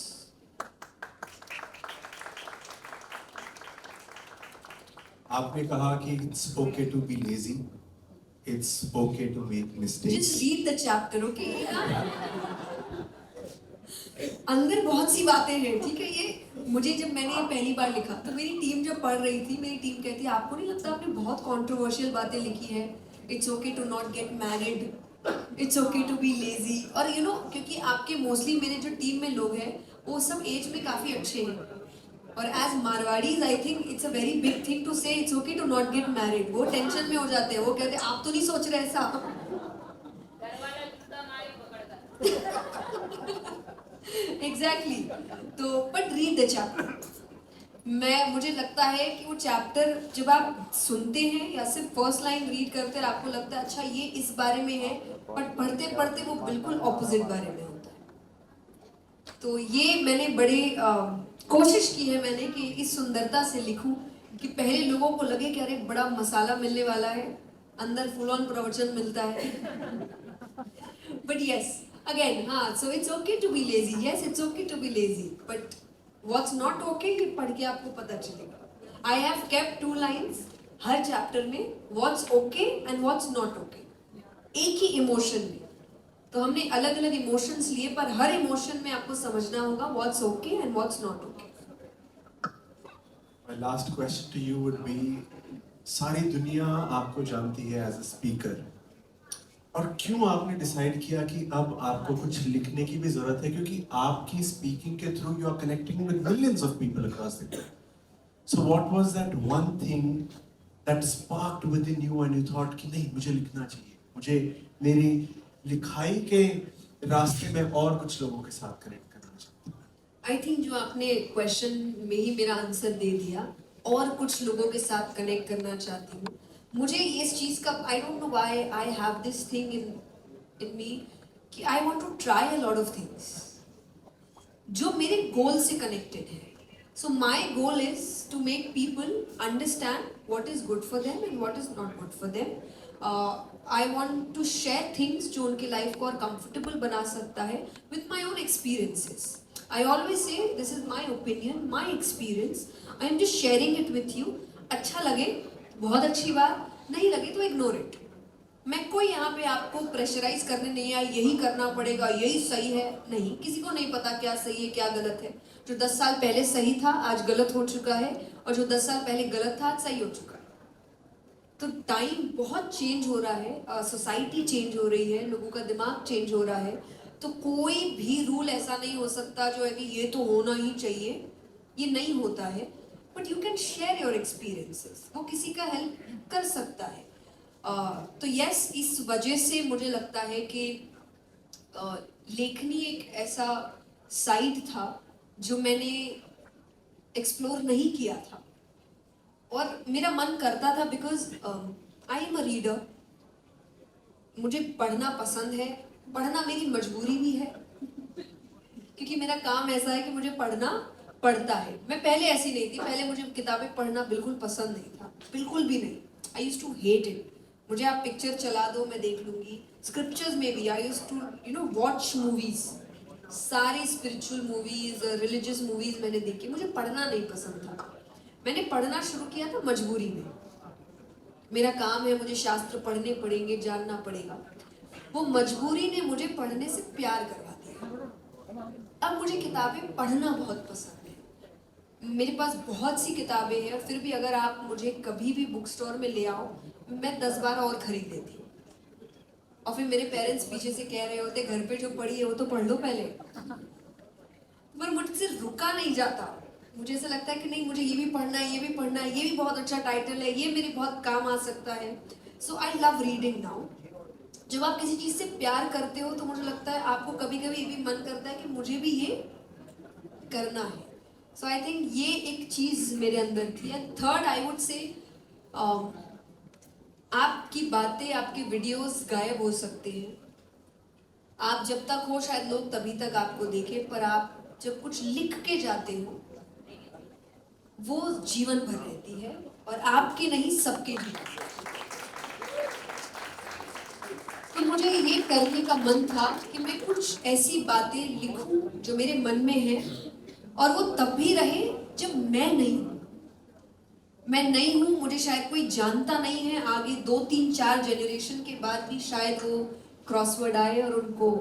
आपने कहा कि it's okay to be lazy, it's okay to make mistakes. Just read the chapter, okay? अंदर बहुत सी बातें हैं, ठीक है? ये मुझे जब मैंने ये पहली बार लिखा तो मेरी टीम जब पढ़ रही थी, मेरी टीम कहती है आपको नहीं लगता आपने बहुत कंट्रोवर्शियल बातें लिखी है? It's okay to not get married, it's okay to be lazy. और यू नो, क्योंकि आपके मोस्टली मेरे जो टीम में लोग हैं वो सब एज में काफ़ी अच्छे हैं, और as Marwaris I think it's a very big thing to say it's okay to not get married. वो टेंशन में हो जाते हैं, वो कहते हैं आप तो नहीं सोच रहे ऐसा। एग्जैक्टली। तो बट रीड द चैप्टर। मुझे लगता है कि वो चैप्टर जब आप सुनते हैं या सिर्फ फर्स्ट लाइन रीड करते हैं, आपको लगता है अच्छा ये इस बारे में है, बट पढ़ते पढ़ते वो बिल्कुल ऑपोजिट बारे में होता है। तो ये मैंने बड़े कोशिश की है मैंने कि इस सुंदरता से लिखूं कि पहले लोगों को लगे कि अरे बड़ा मसाला मिलने वाला है, अंदर फुल ऑन प्रवचन मिलता है। बट यस, अगेन, हाँ, so it's okay to be lazy, yes it's okay to be lazy, but what's not okay ये पढ़ के आपको पता चलेगा। आई हैव केप्ट 2 लाइन्स हर चैप्टर में, what's okay and what's not okay, एक ही इमोशन में। तो हमने अलग अलग इमोशंस लिए, पर हर इमोशन में आपको समझना होगा what's okay and what's not okay. My last question to you would be, सारी दुनिया आपको जानती है एज अ स्पीकर, और क्यों आपने डिसाइड किया कि अब आपको कुछ लिखने की भी जरूरत है? क्योंकि आपकी स्पीकिंग के through you are connecting with millions of people across the world. So what was that one thing that sparked within you and you thought कि नहीं मुझे लिखना चाहिए, मुझे मेरी लिखाई के रास्ते में और कुछ लोगों के साथ कनेक्ट करना चाहते हैं? आई थिंक जो आपने क्वेश्चन में ही मेरा आंसर दे दिया, और कुछ लोगों के साथ कनेक्ट करना चाहती हूँ। मुझे इस चीज़ का I don't know why I have this thing in me कि I want to try a lot of things जो मेरे गोल से कनेक्टेड है। So my goal is to make people understand what is good for them and what is not good for them. I want to share things जो उनकी life को और comfortable बना सकता है with my own experiences. I always say this is my opinion, my experience. I am just sharing it with you. अच्छा लगे बहुत अच्छी बात, नहीं लगे तो इग्नोर इट। मैं कोई यहाँ पे आपको प्रेशराइज करने नहीं आया यही करना पड़ेगा यही सही है, नहीं। किसी को नहीं पता क्या सही है क्या गलत है। जो 10 साल पहले सही था आज गलत हो चुका है, और जो 10 साल पहले गलत था आज सही हो चुका है। तो टाइम बहुत चेंज हो रहा है, सोसाइटी चेंज हो रही है, लोगों का दिमाग चेंज हो रहा है। तो कोई भी रूल ऐसा नहीं हो सकता जो है कि ये तो होना ही चाहिए, ये नहीं होता है। But you can share your experiences, वो किसी का हेल्प कर सकता है। तो यस, इस वजह से मुझे लगता है कि लेखनी एक ऐसा साइड था जो मैंने एक्सप्लोर नहीं किया था, और मेरा मन करता था because I am a reader. मुझे पढ़ना पसंद है, पढ़ना मेरी मजबूरी भी है क्योंकि मेरा काम ऐसा है कि मुझे पढ़ना पड़ता है। मैं पहले ऐसी नहीं थी, पहले मुझे किताबें पढ़ना बिल्कुल पसंद नहीं था, बिल्कुल भी नहीं। I used to hate it. मुझे आप पिक्चर चला दो मैं देख लूंगी, स्क्रिप्चर्स में भी। I used to watch movies, सारी स्पिरिचुअल मूवीज, रिलीजियस मूवीज मैंने देखी। मुझे पढ़ना नहीं पसंद था। मैंने पढ़ना शुरू किया था मजबूरी में। मेरा काम है, मुझे शास्त्र पढ़ने पड़ेंगे, जानना पड़ेगा। वो मजबूरी ने मुझे पढ़ने से प्यार करवा दिया। अब मुझे किताबें पढ़ना बहुत पसंद है। मेरे पास बहुत सी किताबें हैं, और फिर भी अगर आप मुझे कभी भी बुक स्टोर में ले आओ, मैं 10 बार और खरीद लेती हूँ। और फिर मेरे पेरेंट्स पीछे से कह रहे होते घर पे जो पढ़ी है वो तो पढ़ लो पहले। पर मुझसे रुका नहीं जाता। मुझे ऐसा लगता है कि नहीं, मुझे ये भी पढ़ना है, ये भी पढ़ना है, ये भी बहुत अच्छा टाइटल है, ये मेरे बहुत काम आ सकता है। So I love reading now. जब आप किसी चीज से प्यार करते हो तो मुझे लगता है आपको कभी कभी ये भी मन करता है कि मुझे भी ये करना है। सो आई थिंक ये एक चीज मेरे अंदर थी। एंड थर्ड आई वुड से, आपकी बातें, आपके वीडियोस गायब हो सकते हैं। आप जब तक हो शायद लोग तभी तक आपको देखें, पर आप जब कुछ लिख के जाते हो वो जीवन भर रहती है, और आपके नहीं सबके जीवन। तो मुझे ये करने का मन था कि मैं कुछ ऐसी बातें लिखूं जो मेरे मन में है, और वो तब भी रहे जब मैं नहीं हूं। मैं नहीं हूं, मुझे शायद कोई जानता नहीं है। आगे 2-3-4 जनरेशन के बाद भी शायद वो क्रॉसवर्ड आए और उनको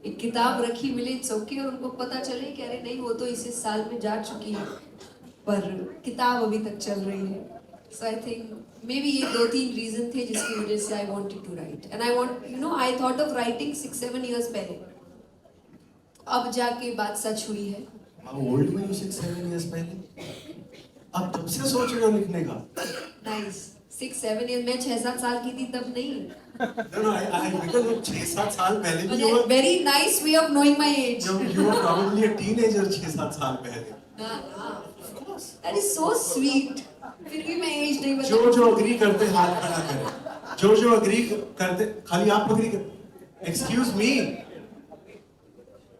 एक किताब रखी मिले, इट्स ओके, और उनको पता चले कि अरे नहीं, वो तो इस साल में जा चुकी है, पर किताब अभी तक चल रही है। So I think may be ये 2-3 रीजन थे जिसकी वजह से I wanted to write. And I want I thought of writing 6-7 years पहले, अब जाके बात सच हुई है। How old were you 6-7 years पहले? अब तब से सोच रहे हो लिखने का? नाइस। 6-7 ईयर, मैं 6-7 साल की थी तब नहीं। No, I because 6-7 साल पहले भी you were very nice way of knowing my age. you were probably a teenager 6-7 साल पहले. Of course. That is so sweet. फिर भी मैं एज नहीं बता। जो अग्री करते हाथ खड़ा करें. जो अग्री करते, खाली आप अग्री कर. Excuse me.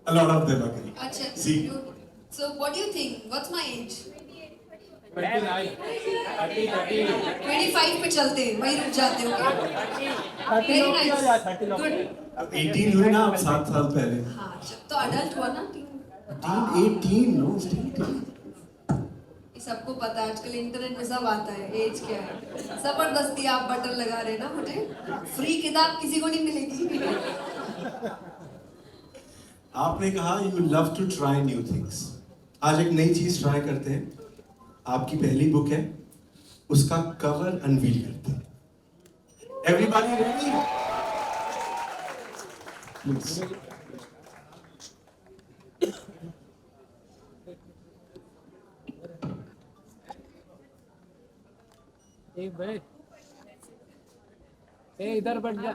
A lot of them agree. अच्छा। See. So what do you think? What's my age? 29, 30, 25 पे चलते हैं, वही रुक जाते हो क्या? Very nice. 30 Good. अब 18 हुए ना, अब 7 साल पहले. हाँ, जब तो अडल्ट हुआ ना। 18 no, still 18. ये सबको पता है, आजकल इंटरनेट में सब आता है एज क्या है। जबरदस्ती आप बटन लगा रहे हैं ना मुझे। फ्री किताब किसी को नहीं मिलेगी। आपने कहा you love to try new things. आज एक नई चीज ट्राई करते हैं. आपकी पहली बुक है, उसका कवर अनवील करते हैं. Everybody ready? Please. भाई, इधर बैठ जा।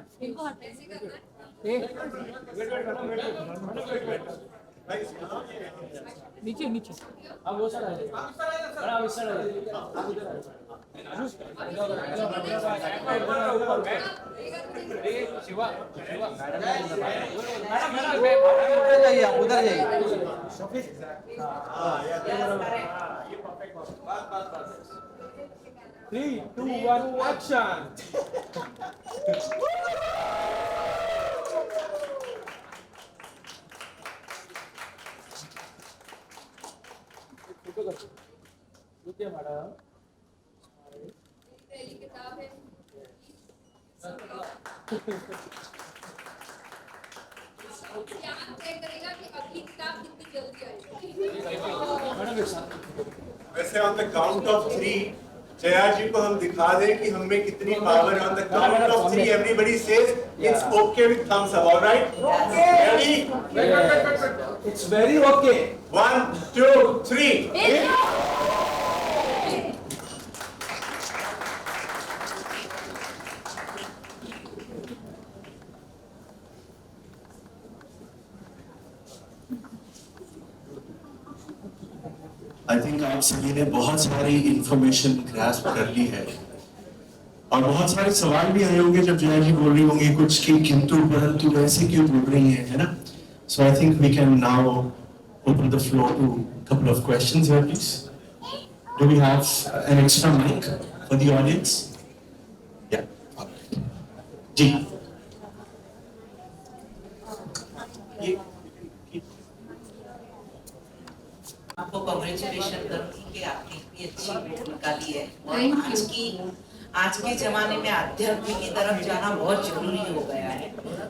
नीचे नीचे अब वो सारा है बड़ा विशाल है अब उधर है शिवा शिवा मैडम उधर जाइए आप उधर जाइए ये परफेक्ट बस 3 2 1 एक्शन क्या मैडम पहली किताब है तय करेगा कि अगली किताब कितनी जल्दी आएगी। वैसे on the count of 3 Jaya ji को हम दिखा दें कि हमें कितनी पावर है। On the count of 3 everybody says it's okay with thumbs up, alright? Ready? It's very okay 1 2 3 I think आप सभी ने बहुत सारी इंफॉर्मेशन ग्रास्प कर ली है और बहुत सारे सवाल भी आए होंगे जब जया जी बोल रही होंगी कुछ कि किंतु परंतु ऐसे क्यों बोल रही है ना? So I think we can now open the floor to couple of questions here, please. Do we have an extra mic for the audience? Yeah. जी. आपको कांग्रेचुलेशन करती कि आपने इतनी अच्छी बुक निकाली है और Thank you. आज के जमाने में आध्यात्म की तरफ जाना बहुत जरूरी हो गया है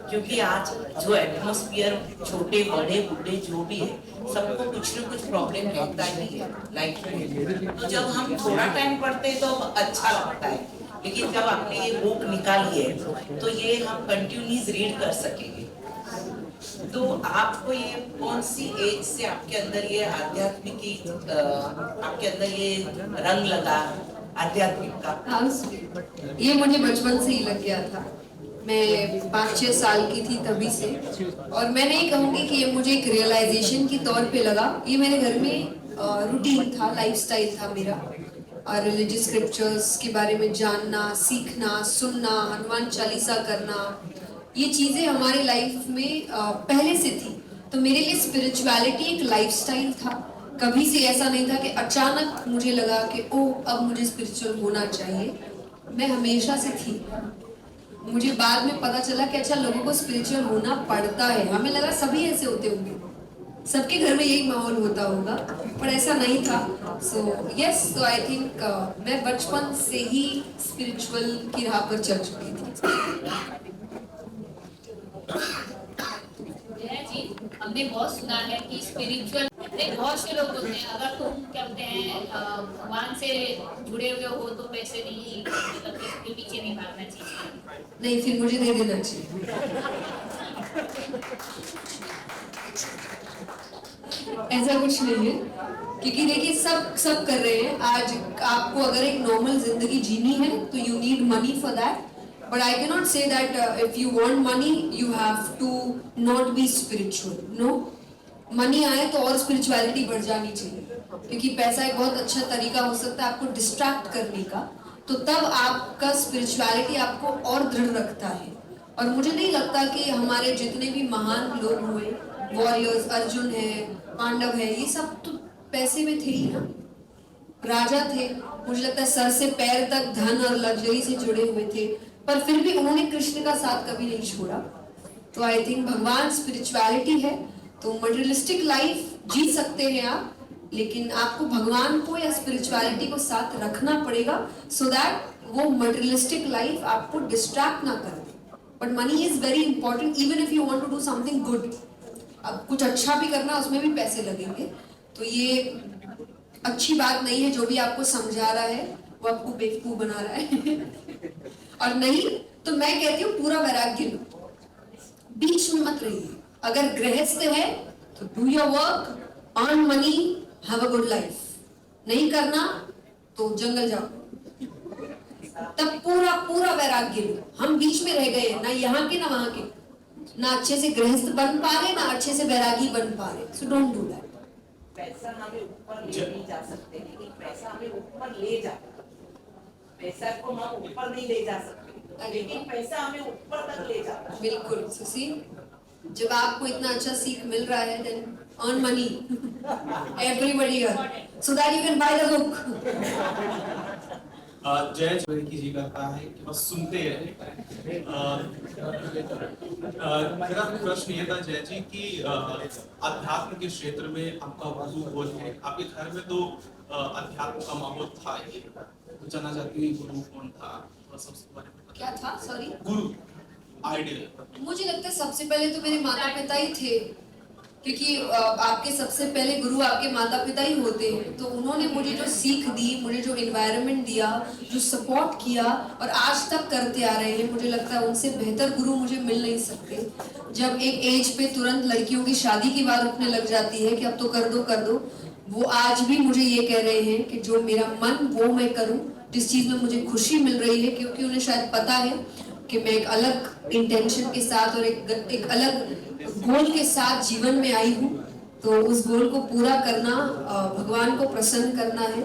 क्योंकि आज जो एटमॉस्फेयर छोटे बड़े बूढ़े जो भी है सबको कुछ न कुछ प्रॉब्लम होता ही है लाइफ में। तो जब हम थोड़ा टाइम पढ़ते हैं तो अच्छा लगता है, लेकिन जब आपने ये बुक निकाली है तो ये हम कंटिन्यूस रीड कर सकेंगे। तो आपको ये कौन सी एज से आपके अंदर ये आध्यात्मिक की आपके अंदर ये रंग लगा आध्यात्मिक का? ये मुझे बचपन से ही लग गया था। मैं 5-6 साल की थी तभी से, और मैं नहीं कहूँगी कि ये मुझे एक रियलाइजेशन के तौर पे लगा। ये मेरे घर में रूटीन था, लाइफस्टाइल था मेरा। और रिलीजियस स्क्रिप्चर्स के बारे में जानना, सीखना, सुनना, हनुमान चालीसा करना, ये चीज़ें हमारे लाइफ में पहले से थी। तो मेरे लिए स्पिरिचुअलिटी एक लाइफस्टाइल था। कभी से ऐसा नहीं था कि अचानक मुझे लगा कि ओह अब मुझे स्पिरिचुअल होना चाहिए। मैं हमेशा से थी। मुझे बाद में पता चला कि अच्छा लोगों को स्पिरिचुअल होना पड़ता है। हमें लगा सभी ऐसे होते होंगे, सबके घर में यही माहौल होता होगा, पर ऐसा नहीं था। So yes, so I think मैं बचपन से ही स्पिरिचुअल की राह पर चल चुकी थी। जया जी, हमने बहुत सुना है कि स्पिरिचुअल बहुत से लोग होते हैं, अगर तुम क्या बोलते हैं भगवान से जुड़े हुए हो तो पैसे नहीं, मतलब इसके पीछे नहीं भागना चाहिए। नहीं, फिर मुझे दे देना चाहिए। ऐसा कुछ नहीं है, क्योंकि देखिए सब कर रहे हैं। आज आपको अगर एक नॉर्मल जिंदगी जीनी है तो you need money for that. But I cannot say that if you want money, you have to not be spiritual. No, money आए तो और spirituality बढ़ जानी चाहिए, क्योंकि पैसा एक बहुत अच्छा तरीका हो सकता है आपको distract करने का। तो तब आपका spirituality आपको और दृढ़ रखता है। और मुझे नहीं लगता कि हमारे जितने भी महान लोग हुए, वॉरियर्स, अर्जुन है, पांडव है, ये सब तो पैसे में थे ही ना, राजा थे। मुझे लगता है सर से पैर तक धन और लग्जरी से जुड़े हुए थे, पर फिर भी उन्होंने कृष्ण का साथ कभी नहीं छोड़ा। तो आई थिंक भगवान स्पिरिचुअलिटी है, तो मटेरियलिस्टिक लाइफ जी सकते हैं आप, लेकिन आपको भगवान को या स्पिरिचुअलिटी को साथ रखना पड़ेगा, सो दैट वो मटेरियलिस्टिक लाइफ आपको डिस्ट्रैक्ट ना कर दे। But money is very important even if you want to do something good. अब कुछ अच्छा भी करना, उसमें भी पैसे लगेंगे, तो ये अच्छी बात नहीं है। जो भी आपको समझा रहा है वो आपको बेवकूफ बना रहा है। और नहीं तो मैं कहती हूँ पूरा वैराग्य लो, बीच में मत रहिए। अगर गृहस्थ है तो do your work, earn money, have a good life. नहीं करना तो जंगल जाओ, तब पूरा वैराग्य लो। हम बीच में रह गए, ना यहाँ के ना वहां के। ना अच्छे से गृहस्थ बन पा रहे, ना अच्छे से वैरागी बन पा रहे. So don't do that. पैसा हमें ऊपर ले नहीं जा सकते, लेकिन पैसा हमें ऊपर ले जाता है. पैसा को हम ऊपर नहीं ले जा सकते, लेकिन पैसा हमें ऊपर तक ले जाता है. बिल्कुल. So see, जब आपको इतना अच्छा सीख मिल रहा है, then earn money. Everybody earn, so that you can buy the book. जय की जी करता है कि बस सुनते हैं. मेरा प्रश्न ये था जय जी कि अध्यात्म के क्षेत्र में आपका गुरु कौन है? आपके घर में तो अध्यात्म का माहौल था ही. तो जानना चाहती हूँ गुरु कौन था, थोड़ा सा उसके बारे में. क्या था? सॉरी. गुरु आइडियल. मुझे लगता है सबसे पहले तो मेरे माता पिता ही थे, क्योंकि आपके सबसे पहले गुरु आपके माता पिता ही होते हैं. तो उन्होंने मुझे जो सीख दी, मुझे जो एनवायरनमेंट दिया, जो सपोर्ट किया और आज तक करते आ रहे हैं, मुझे लगता है उनसे बेहतर गुरु मुझे मिल नहीं सकते. जब एक एज पे तुरंत लड़कियों की शादी की बात उठने लग जाती है कि अब तो कर दो, वो आज भी मुझे ये कह रहे हैं कि जो मेरा मन वो मैं करूं, जिस चीज में मुझे खुशी मिल रही है, क्योंकि उन्हें शायद पता है कि मैं एक अलग इंटेंशन के साथ और एक अलग गोल के साथ जीवन में आई हूँ. तो उस गोल को पूरा करना, भगवान को प्रसन्न करना है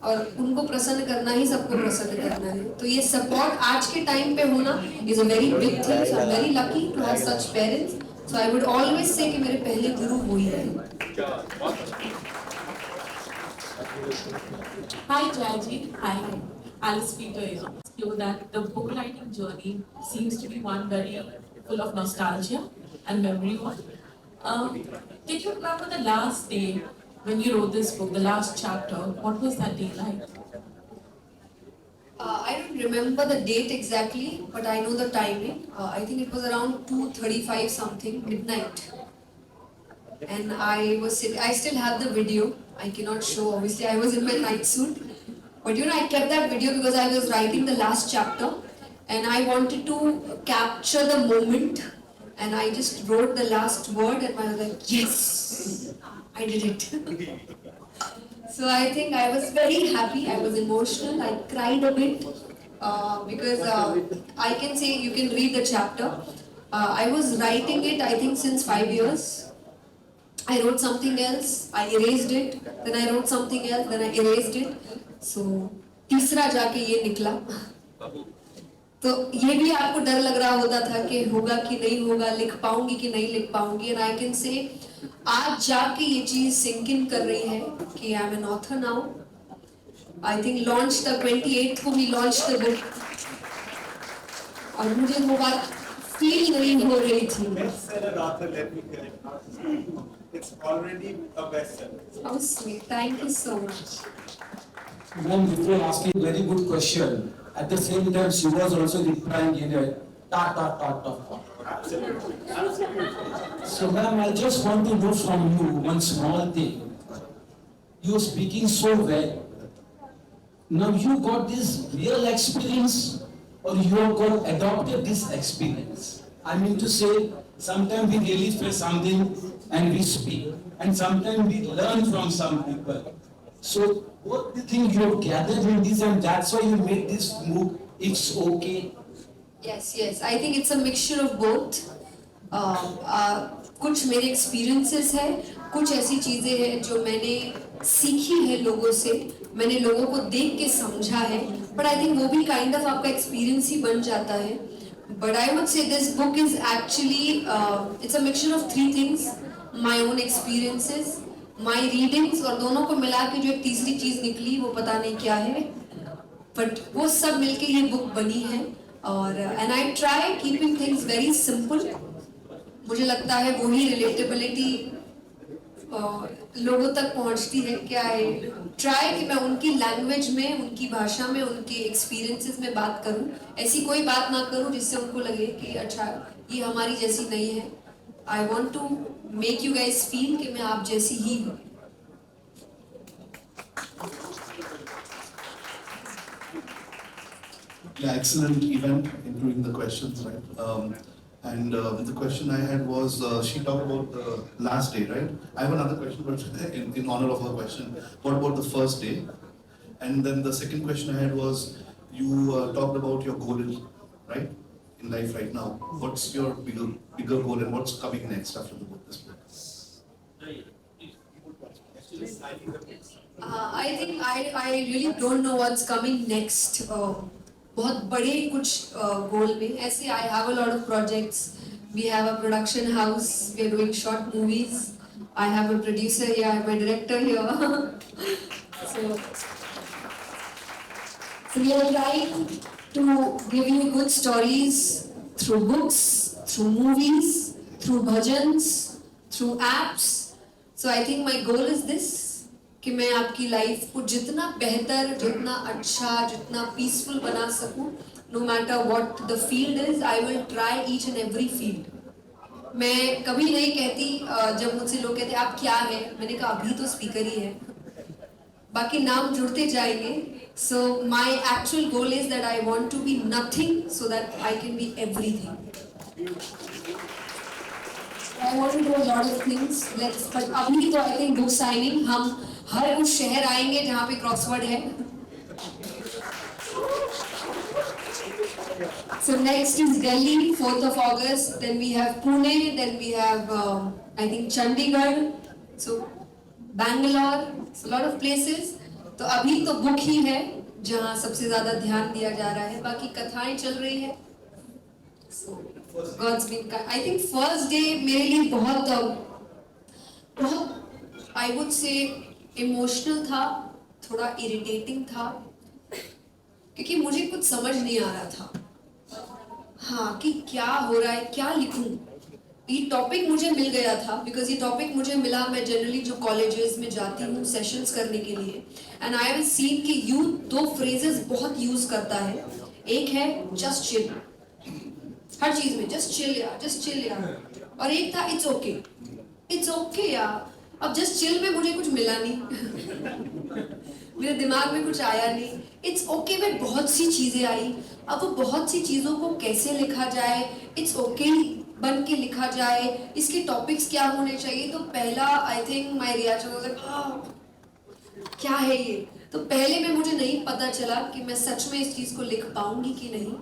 और उनको प्रसन्न करना ही सबको प्रसन्न करना है. तो ये सपोर्ट आज के टाइम पे होना is a very big thing. So I am very lucky to have such parents. So I would always say कि मेरे पहले गुरु वो ही है. Hi Jayaji, hi Alice Peter here. You that the book writing journey seems to be one very full of nostalgia and memory. Did you remember the last day when you wrote this book, the last chapter? What was that day like? I don't remember the date exactly, but I know the timing. I think it was around 2:35 something, midnight. And I still have the video. I cannot show, obviously I was in my night suit. But you know, I kept that video because I was writing the last chapter and I wanted to capture the moment, and I just wrote the last word and I was like, yes, I did it. So I think I was very happy, I was emotional, I cried a bit because I can say, you can read the chapter. I was writing it I think since 5 years. I wrote something else, I erased it, then I wrote something else, then I erased it. So तीसरा जाके ये निकला. तो ये भी आपको डर लग रहा होता था कि होगा कि नहीं होगा, लिख पाऊंगी कि नहीं लिख पाऊंगी. एंड आई कैन से आज जाके ये चीज सिंक इन कर रही है कि I am an author now. I think launch the 28th को भी लॉन्च द बुक, और मुझे वो बात फील नहीं हो रही थी. Bestseller author, let me correct. It's already a bestseller. How sweet, thank you so much. Ma'am, before asking a very good question, at the same time she was also replying in a ta. Absolutely. Absolutely. So ma'am, I just want to know from you one small thing. You're speaking so well. Now you got this real experience or you have got adopted this experience? I mean to say, sometimes we really feel something and we speak, and sometimes we learn from some people. So what do you think you have gathered in this, and that's why you made this move? It's okay. Yes, I think it's a mixture of both. कुछ मेरे experiences है, कुछ ऐसी चीजें हैं जो मैंने सीखी है लोगों से, मैंने लोगों को देख के समझा है, but I think वो भी kind of आपका experience ही बन जाता है. But I would say this book is actually it's a mixture of 3 things: my own experiences, my readings, और दोनों को मिला के जो एक तीसरी चीज निकली वो पता नहीं क्या है, but वो सब मिलके ये book बनी है. और and I try keeping things very simple. मुझे लगता है वही relatability लोगों तक पहुंचती है. क्या है, ट्राई कि मैं उनकी लैंग्वेज में, उनकी भाषा में, उनके एक्सपीरियंसेस में बात करूं. ऐसी कोई बात ना करूं जिससे उनको लगे कि अच्छा ये हमारी जैसी नहीं है. I want to make you guys feel कि मैं आप जैसी ही हूँ. Yeah, excellent event, including the questions, right? And the question I had was, she talked about the last day, right? I have another question, but in honor of her question, what about the first day? And then the second question I had was, you talked about your goal, right? in life right now, what's your bigger goal and what's coming next after the book? This book? I think I really don't know what's coming next. बहुत बड़े कुछ गोल में ऐसे I have a lot of projects. We have a production house. We are doing short movies. I have a producer here. I have a director here. So we are trying to give you good stories through books, through movies, through bhajans, through apps. So I think my goal is this. कि मैं आपकी life को जितना बेहतर, जितना अच्छा, जितना peaceful बना सकूं, no matter what the field is, I will try each and every field. मैं कभी नहीं कहती, जब मुझसे लोग कहते आप क्या है, मैंने कहा अभी तो स्पीकर ही है, बाकी नाम जुड़ते जाएंगे. So my actual goal is that I want to be nothing so that I can be everything. I want to do a lot of things. But अभी तो I think book signing हम हर उस शहर आएंगे जहाँ पे क्रॉसवर्ड है. So next is Delhi, 4th of August. Then we have Pune. Then we have I think Chandigarh. So Bangalore. So a lot of places. तो अभी तो बुक ही है जहाँ सबसे ज़्यादा ध्यान दिया जा रहा है. बाकी कथाएं चल रही है. So God's been kind. I think first day मेरे लिए बहुत I would say इमोशनल था, थोड़ा इरिटेटिंग था, क्योंकि मुझे कुछ समझ नहीं आ रहा था. हाँ कि क्या हो रहा है, क्या लिखूं. ये टॉपिक मुझे मिल गया था, बिकॉज ये टॉपिक मुझे मिला, मैं जनरली जो कॉलेजेस में जाती हूँ सेशंस करने के लिए, एंड आई हैव सीन कि यूथ दो फ्रेजेस बहुत यूज करता है. एक है जस्ट चिल, हर चीज में जस्ट चिल यार, और एक था इट्स ओके यार. अब जस्ट चिल में मुझे कुछ मिला नहीं. मेरे दिमाग में कुछ आया नहीं. इट्स ओके में बहुत सी चीजें आई. अब वो बहुत सी चीजों को कैसे लिखा जाए, इट्स ओके बन के लिखा जाए, इसके टॉपिक्स क्या होने चाहिए. तो पहला I think my reaction was like क्या है ये. तो पहले में मुझे नहीं पता चला कि मैं सच में इस चीज को लिख पाऊंगी कि नहीं.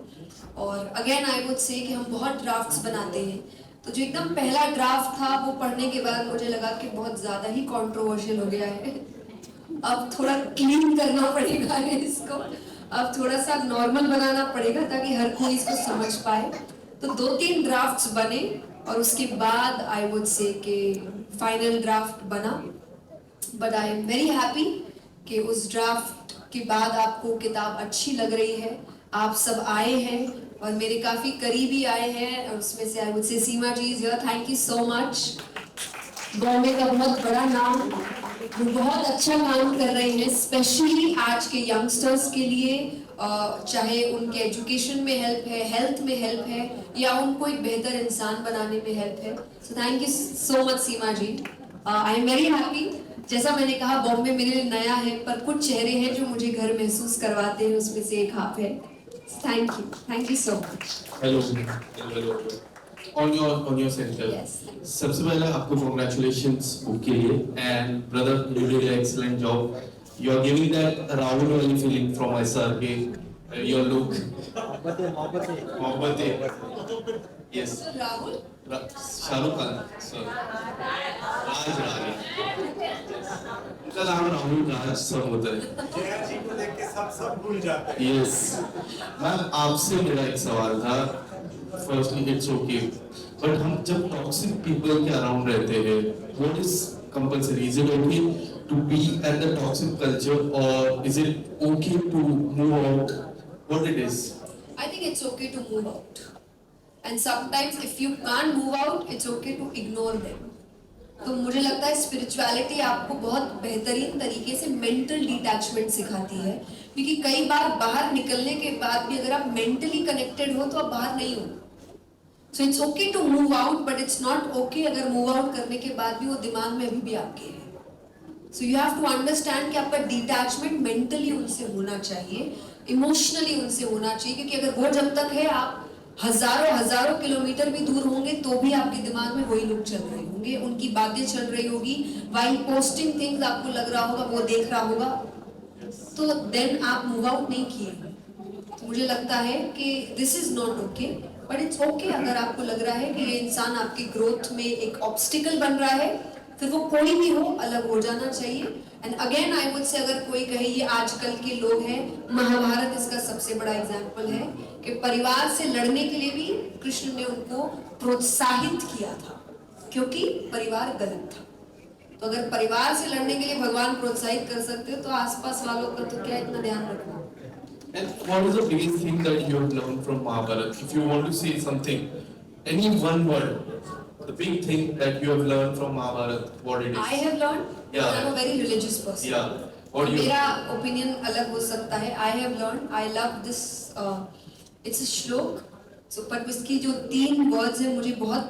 और अगेन आई वुड से कि हम बहुत ड्राफ्ट्स बनाते हैं, तो जो एकदम पहला ड्राफ्ट था वो पढ़ने के बाद मुझे लगा कि बहुत ज़्यादा ही कंट्रोवर्शियल हो गया है. अब थोड़ा क्लीन करना पड़ेगा इसको, अब थोड़ा सा नॉर्मल बनाना पड़ेगा ताकि हर कोई इसको समझ पाए. तो 2-3 ड्राफ्ट्स बने और उसके बाद आई वुड से कि फाइनल ड्राफ्ट बना. But I am very happy कि उस ड्राफ्ट के बाद आपको किताब अच्छी लग रही है. आप सब आए हैं और मेरे काफ़ी करीबी आए हैं, और उसमें से I would say Seema ji is here. Thank you so much. Bombay का बहुत बड़ा नाम, वो बहुत अच्छा काम कर रहे हैं, स्पेशली आज के यंगस्टर्स के लिए, चाहे उनके एजुकेशन में हेल्प है, हेल्थ में हेल्प है, या उनको एक बेहतर इंसान बनाने में हेल्प है. So thank you so much Seema ji. I am very happy. जैसा मैंने कहा बॉम्बे मेरे लिए नया है, पर कुछ चेहरे हैं जो मुझे घर महसूस करवाते हैं, उसमें से एक आप है. Thank you so much. Hello. On your center. Yes. सबसे पहले आपको congratulations बुक के लिए, and brother you did an excellent job. You are giving that Rahul वाली feeling from my sir के your look. Mohabbatein. Yes. So Rahul. Shahrukh Khan sir. Raj Rani. उनका नाम राहुल राज सब होता है. जया जी को देख के सब भूल जाते हैं. Yes. मैम आपसे मेरा एक सवाल था. Firstly, it's okay. But हम जब toxic people के around रहते हैं, what is compulsory? Is it okay to be at the toxic culture, or is it okay to move out? What it is? I think it's okay to move out. And sometimes if you can't move out, it's okay to ignore them. तो मुझे लगता है spirituality आपको बहुत बेहतरीन तरीके से mental detachment सिखाती है, क्योंकि कई बार बाहर निकलने के बाद भी अगर आप मेंटली कनेक्टेड हो तो आप बाहर नहीं हो. So it's okay to move out, but it's not okay अगर मूव आउट करने के बाद भी वो दिमाग में अभी भी आपके है. So you have to understand कि आपका डिटैचमेंट मेंटली उनसे होना चाहिए, इमोशनली उनसे होना चाहिए, क्योंकि अगर वो जब तक है आप हजारों किलोमीटर भी दूर होंगे तो भी आपके दिमाग में वही लोग चल रहे होंगे, उनकी बातें चल रही होगी, वाइल पोस्टिंग थिंग्स आपको लग रहा होगा वो देख रहा होगा, तो देन आप मूव आउट नहीं किए. तो मुझे लगता है कि this is not okay, but it's okay अगर आपको लग रहा है कि ये इंसान आपकी ग्रोथ में एक ऑब्स्टिकल बन रहा है, फिर वो कोई भी हो अलग हो जाना चाहिए। एंड अगेन आई वुड से अगर कोई कहे ये आजकल के लोग हैं, महाभारत इसका सबसे बड़ा एग्जाम्पल है कि परिवार से लड़ने के लिए भी कृष्ण ने उनको प्रोत्साहित किया था क्योंकि परिवार गलत था। तो अगर परिवार से लड़ने के लिए भगवान प्रोत्साहित कर सकते हो तो आसपास वालों का तो क्या इतना ध्यान रखना। And what is the biggest thing that you have learned from Mahabharata? If you want to say something, any one word, the big thing that you have learned from Mahabharata, what it is? I have learned. Yeah. I'm a very religious person. Yeah. What do you? मेरा opinion अलग हो सकता है. I have learned. I love this. It's a श्लोक. So, पर इसकी जो 3 words हैं मुझे बहुत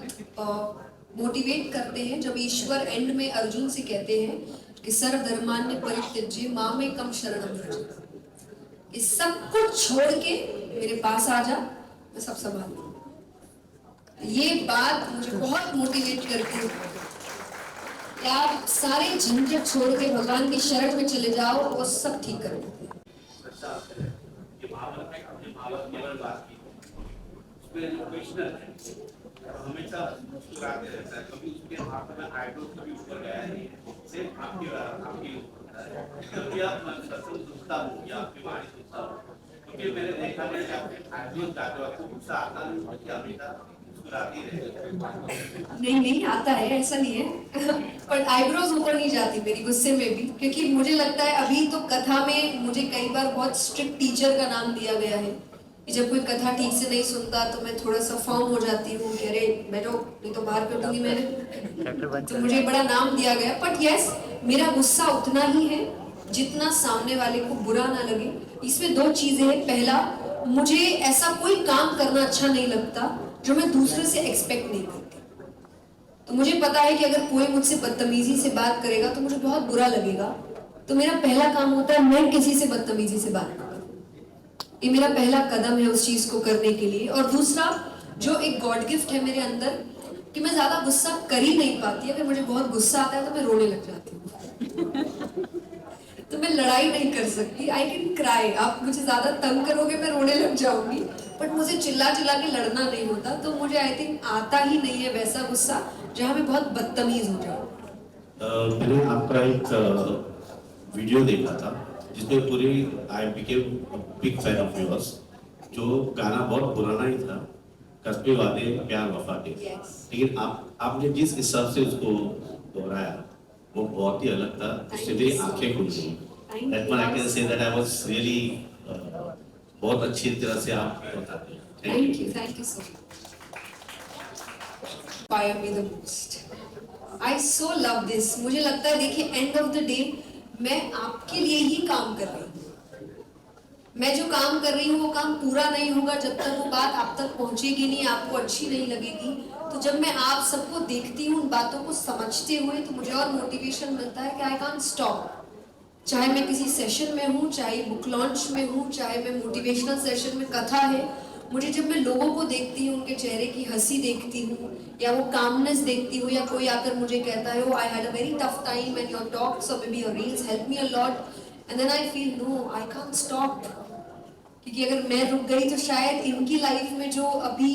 मोटिवेट करते हैं. जब ईश्वर एंड में अर्जुन से कहते हैं कि सर्वधर्मान्य परित्यज्य मामेकं शरणं व्रज, इस सब कुछ छोड़ के मेरे पास आ जा, मैं सब संभाल लूंगा. ये बात मुझे बहुत मोटिवेट करती है कि आप सारे झंझट छोड़ के भगवान की शरण में चले जाओ, वो सब ठीक कर देते हैं. हमेशा मुस्कुराते रहता है, कभी उसके हाथ में आईब्रो कभी ऊपर गया नहीं, सिर्फ आपकी कभी आप सत्संग सुनता हूँ या आपकी वाणी सुनता हूँ, क्योंकि मैंने देखा है कि आपके आईब्रो काटो, आपको गुस्सा आता नहीं कि हमेशा मुस्कुराती रहती. नहीं आता है, ऐसा नहीं है. पर आईब्रोज ऊपर नहीं जाती मेरी गुस्से में भी, क्योंकि मुझे लगता है अभी तो कथा में मुझे कई बार बहुत स्ट्रिक्ट टीचर का नाम दिया गया है कि जब कोई कथा ठीक से नहीं सुनता तो मैं थोड़ा सा फॉर्म हो जाती हूँ कि अरे बैठो नहीं तो बाहर कर दूंगी मैंने, तो मुझे बड़ा नाम दिया गया. बट यस, मेरा गुस्सा उतना ही है जितना सामने वाले को बुरा ना लगे. इसमें 2 चीजें हैं. पहला, मुझे ऐसा कोई काम करना अच्छा नहीं लगता जो मैं दूसरे से एक्सपेक्ट नहीं करती. तो मुझे पता है कि अगर कोई मुझसे बदतमीजी से बात करेगा तो मुझे बहुत बुरा लगेगा. तो मेरा पहला काम होता है मैं किसी से बदतमीजी से बात ना करूं. ये मेरा पहला कदम है उस चीज को करने के लिए. और दूसरा, जो एक गॉड गिफ्ट है मेरे अंदर, कि मैं ज्यादा गुस्सा कर ही नहीं पाती. अगर मुझे बहुत गुस्सा आता है तो मैं रोने लग जाती हूँ. तो मैं लड़ाई नहीं कर सकती. I can cry. आप मुझे ज्यादा तंग करोगे मैं रोने लग जाऊंगी, बट मुझे चिल्ला चिल्ला के लड़ना नहीं होता. तो मुझे आई थिंक आता ही नहीं है वैसा गुस्सा जहाँ मैं बहुत बदतमीज हो जाऊँ. मैंने आपका एक वीडियो देखा था जिसमें पूरी I became big fan of yours. जो गाना बहुत पुराना ही था, कस्बे वादे प्यार वफा के, लेकिन आपने जिस हिसाब से उसको दोहराया वो बहुत ही अलग था. उससे मेरी आंखें खुल गई. That one I can say that I was really बहुत अच्छी तरह से आप बताते हैं. Thank you so much. Inspire me the most. I so love this. मुझे लगता है देखिए एंड ऑफ द डे मैं आपके लिए ही काम कर रही हूँ. मैं जो काम कर रही हूँ वो काम पूरा नहीं होगा जब तक वो बात आप तक पहुंचेगी नहीं, आपको अच्छी नहीं लगेगी. तो जब मैं आप सबको देखती हूँ, उन बातों को समझते हुए, तो मुझे और मोटिवेशन मिलता है कि आई कांट स्टॉप. चाहे मैं किसी सेशन में हूँ, चाहे बुक लॉन्च में हूँ, चाहे मैं मोटिवेशनल सेशन में कथा है, मुझे जब मैं लोगों को देखती हूँ, उनके चेहरे की हंसी देखती हूँ या वो कामनेस देखती हूँ, या कोई आकर मुझे कहता है I had a very tough time and your talks और maybe your reels help me a lot, and then I feel no I can't stop. क्योंकि अगर मैं रुक गई तो शायद इनकी लाइफ में जो अभी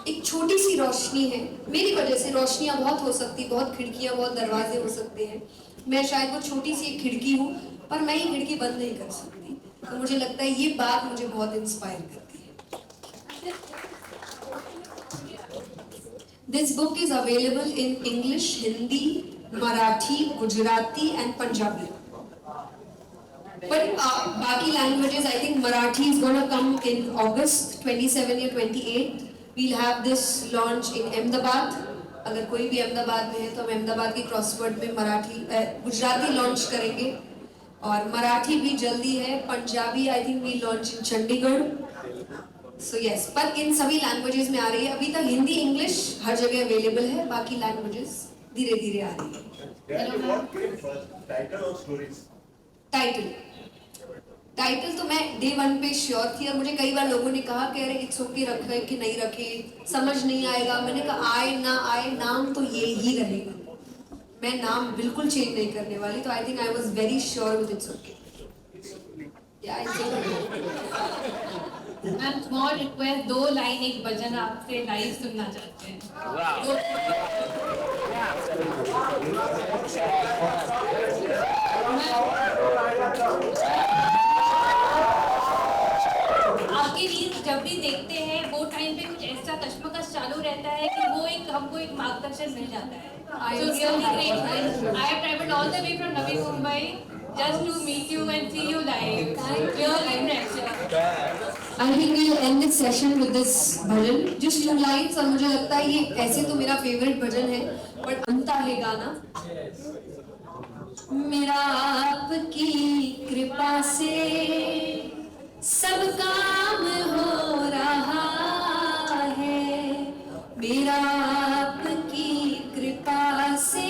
एक छोटी सी रोशनी है, मेरी वजह से रोशनियां बहुत हो सकती, बहुत खिड़कियां, बहुत दरवाजे हो सकते हैं, मैं शायद वो छोटी सी एक खिड़की हूँ, पर मैं ही खिड़की बंद नहीं कर सकती. तो मुझे लगता है ये बात मुझे बहुत इंस्पायर करती है. This book is available in English, Hindi, Marathi, Gujarati and Punjabi. But बाकी languages, I think Marathi is going to come in August 27 या 28. We'll have this launch in Ahmedabad. अगर कोई भी अहमदाबाद में है तो हम अहमदाबाद के क्रॉसवर्ड में गुजराती लॉन्च करेंगे, और मराठी भी जल्दी है. Punjabi I think we launch in Chandigarh. So yes, पर इन सभी लैंग्वेजेस में आ रही है. अभी तक हिंदी, इंग्लिश हर जगह अवेलेबल है, बाकी लैंग्वेजेस धीरे धीरे आ रही है. टाइटल तो मैं डे 1 पे श्योर थी, और मुझे कई बार लोगों ने कहा कि अरे इट्स ओके रखे कि नहीं रखे, समझ नहीं आएगा. मैंने कहा आए ना आए, नाम तो ये ही रहेगा. मैं नाम बिल्कुल चेंज नहीं करने वाली. तो I think I was very sure with its okay. Ma'am small request, 2 line एक भजन आपसे लाइव सुनना चाहते हैं। आपकी रील्स जब भी देखते हैं वो टाइम पे कुछ ऐसा कश्मकश चालू रहता है कि वो एक हमको एक मार्गदर्शन मिल जाता है। So really grateful. I have traveled all the way from Navi Mumbai just to meet you and see you live. Real impressive. I think we'll end this session with this bhajan, just 2 lines, और मुझे लगता है ये ऐसे तो मेरा favourite भजन है, but बनता है गाना। मेरा आपकी कृपा से सब काम हो रहा है, मेरा आपकी कृपा से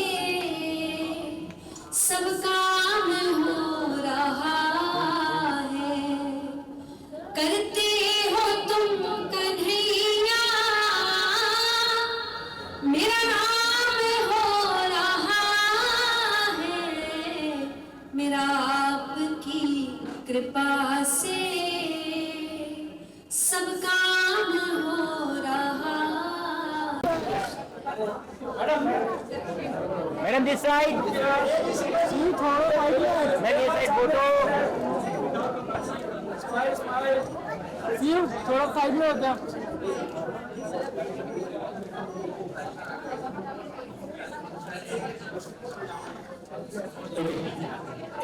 सब काम हो रहा है, करते हो तुम कन्हैया मेरा नाम हो रहा है, मेरा आपकी कृपा से सब काम हो रहा। मैडम दिस साइड, थोड़ा साइड में हो गया।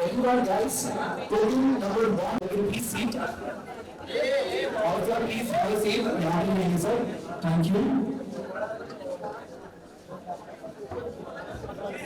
Everyone, guys, podium number 1, please sit. Also, please have a seat. Thank you.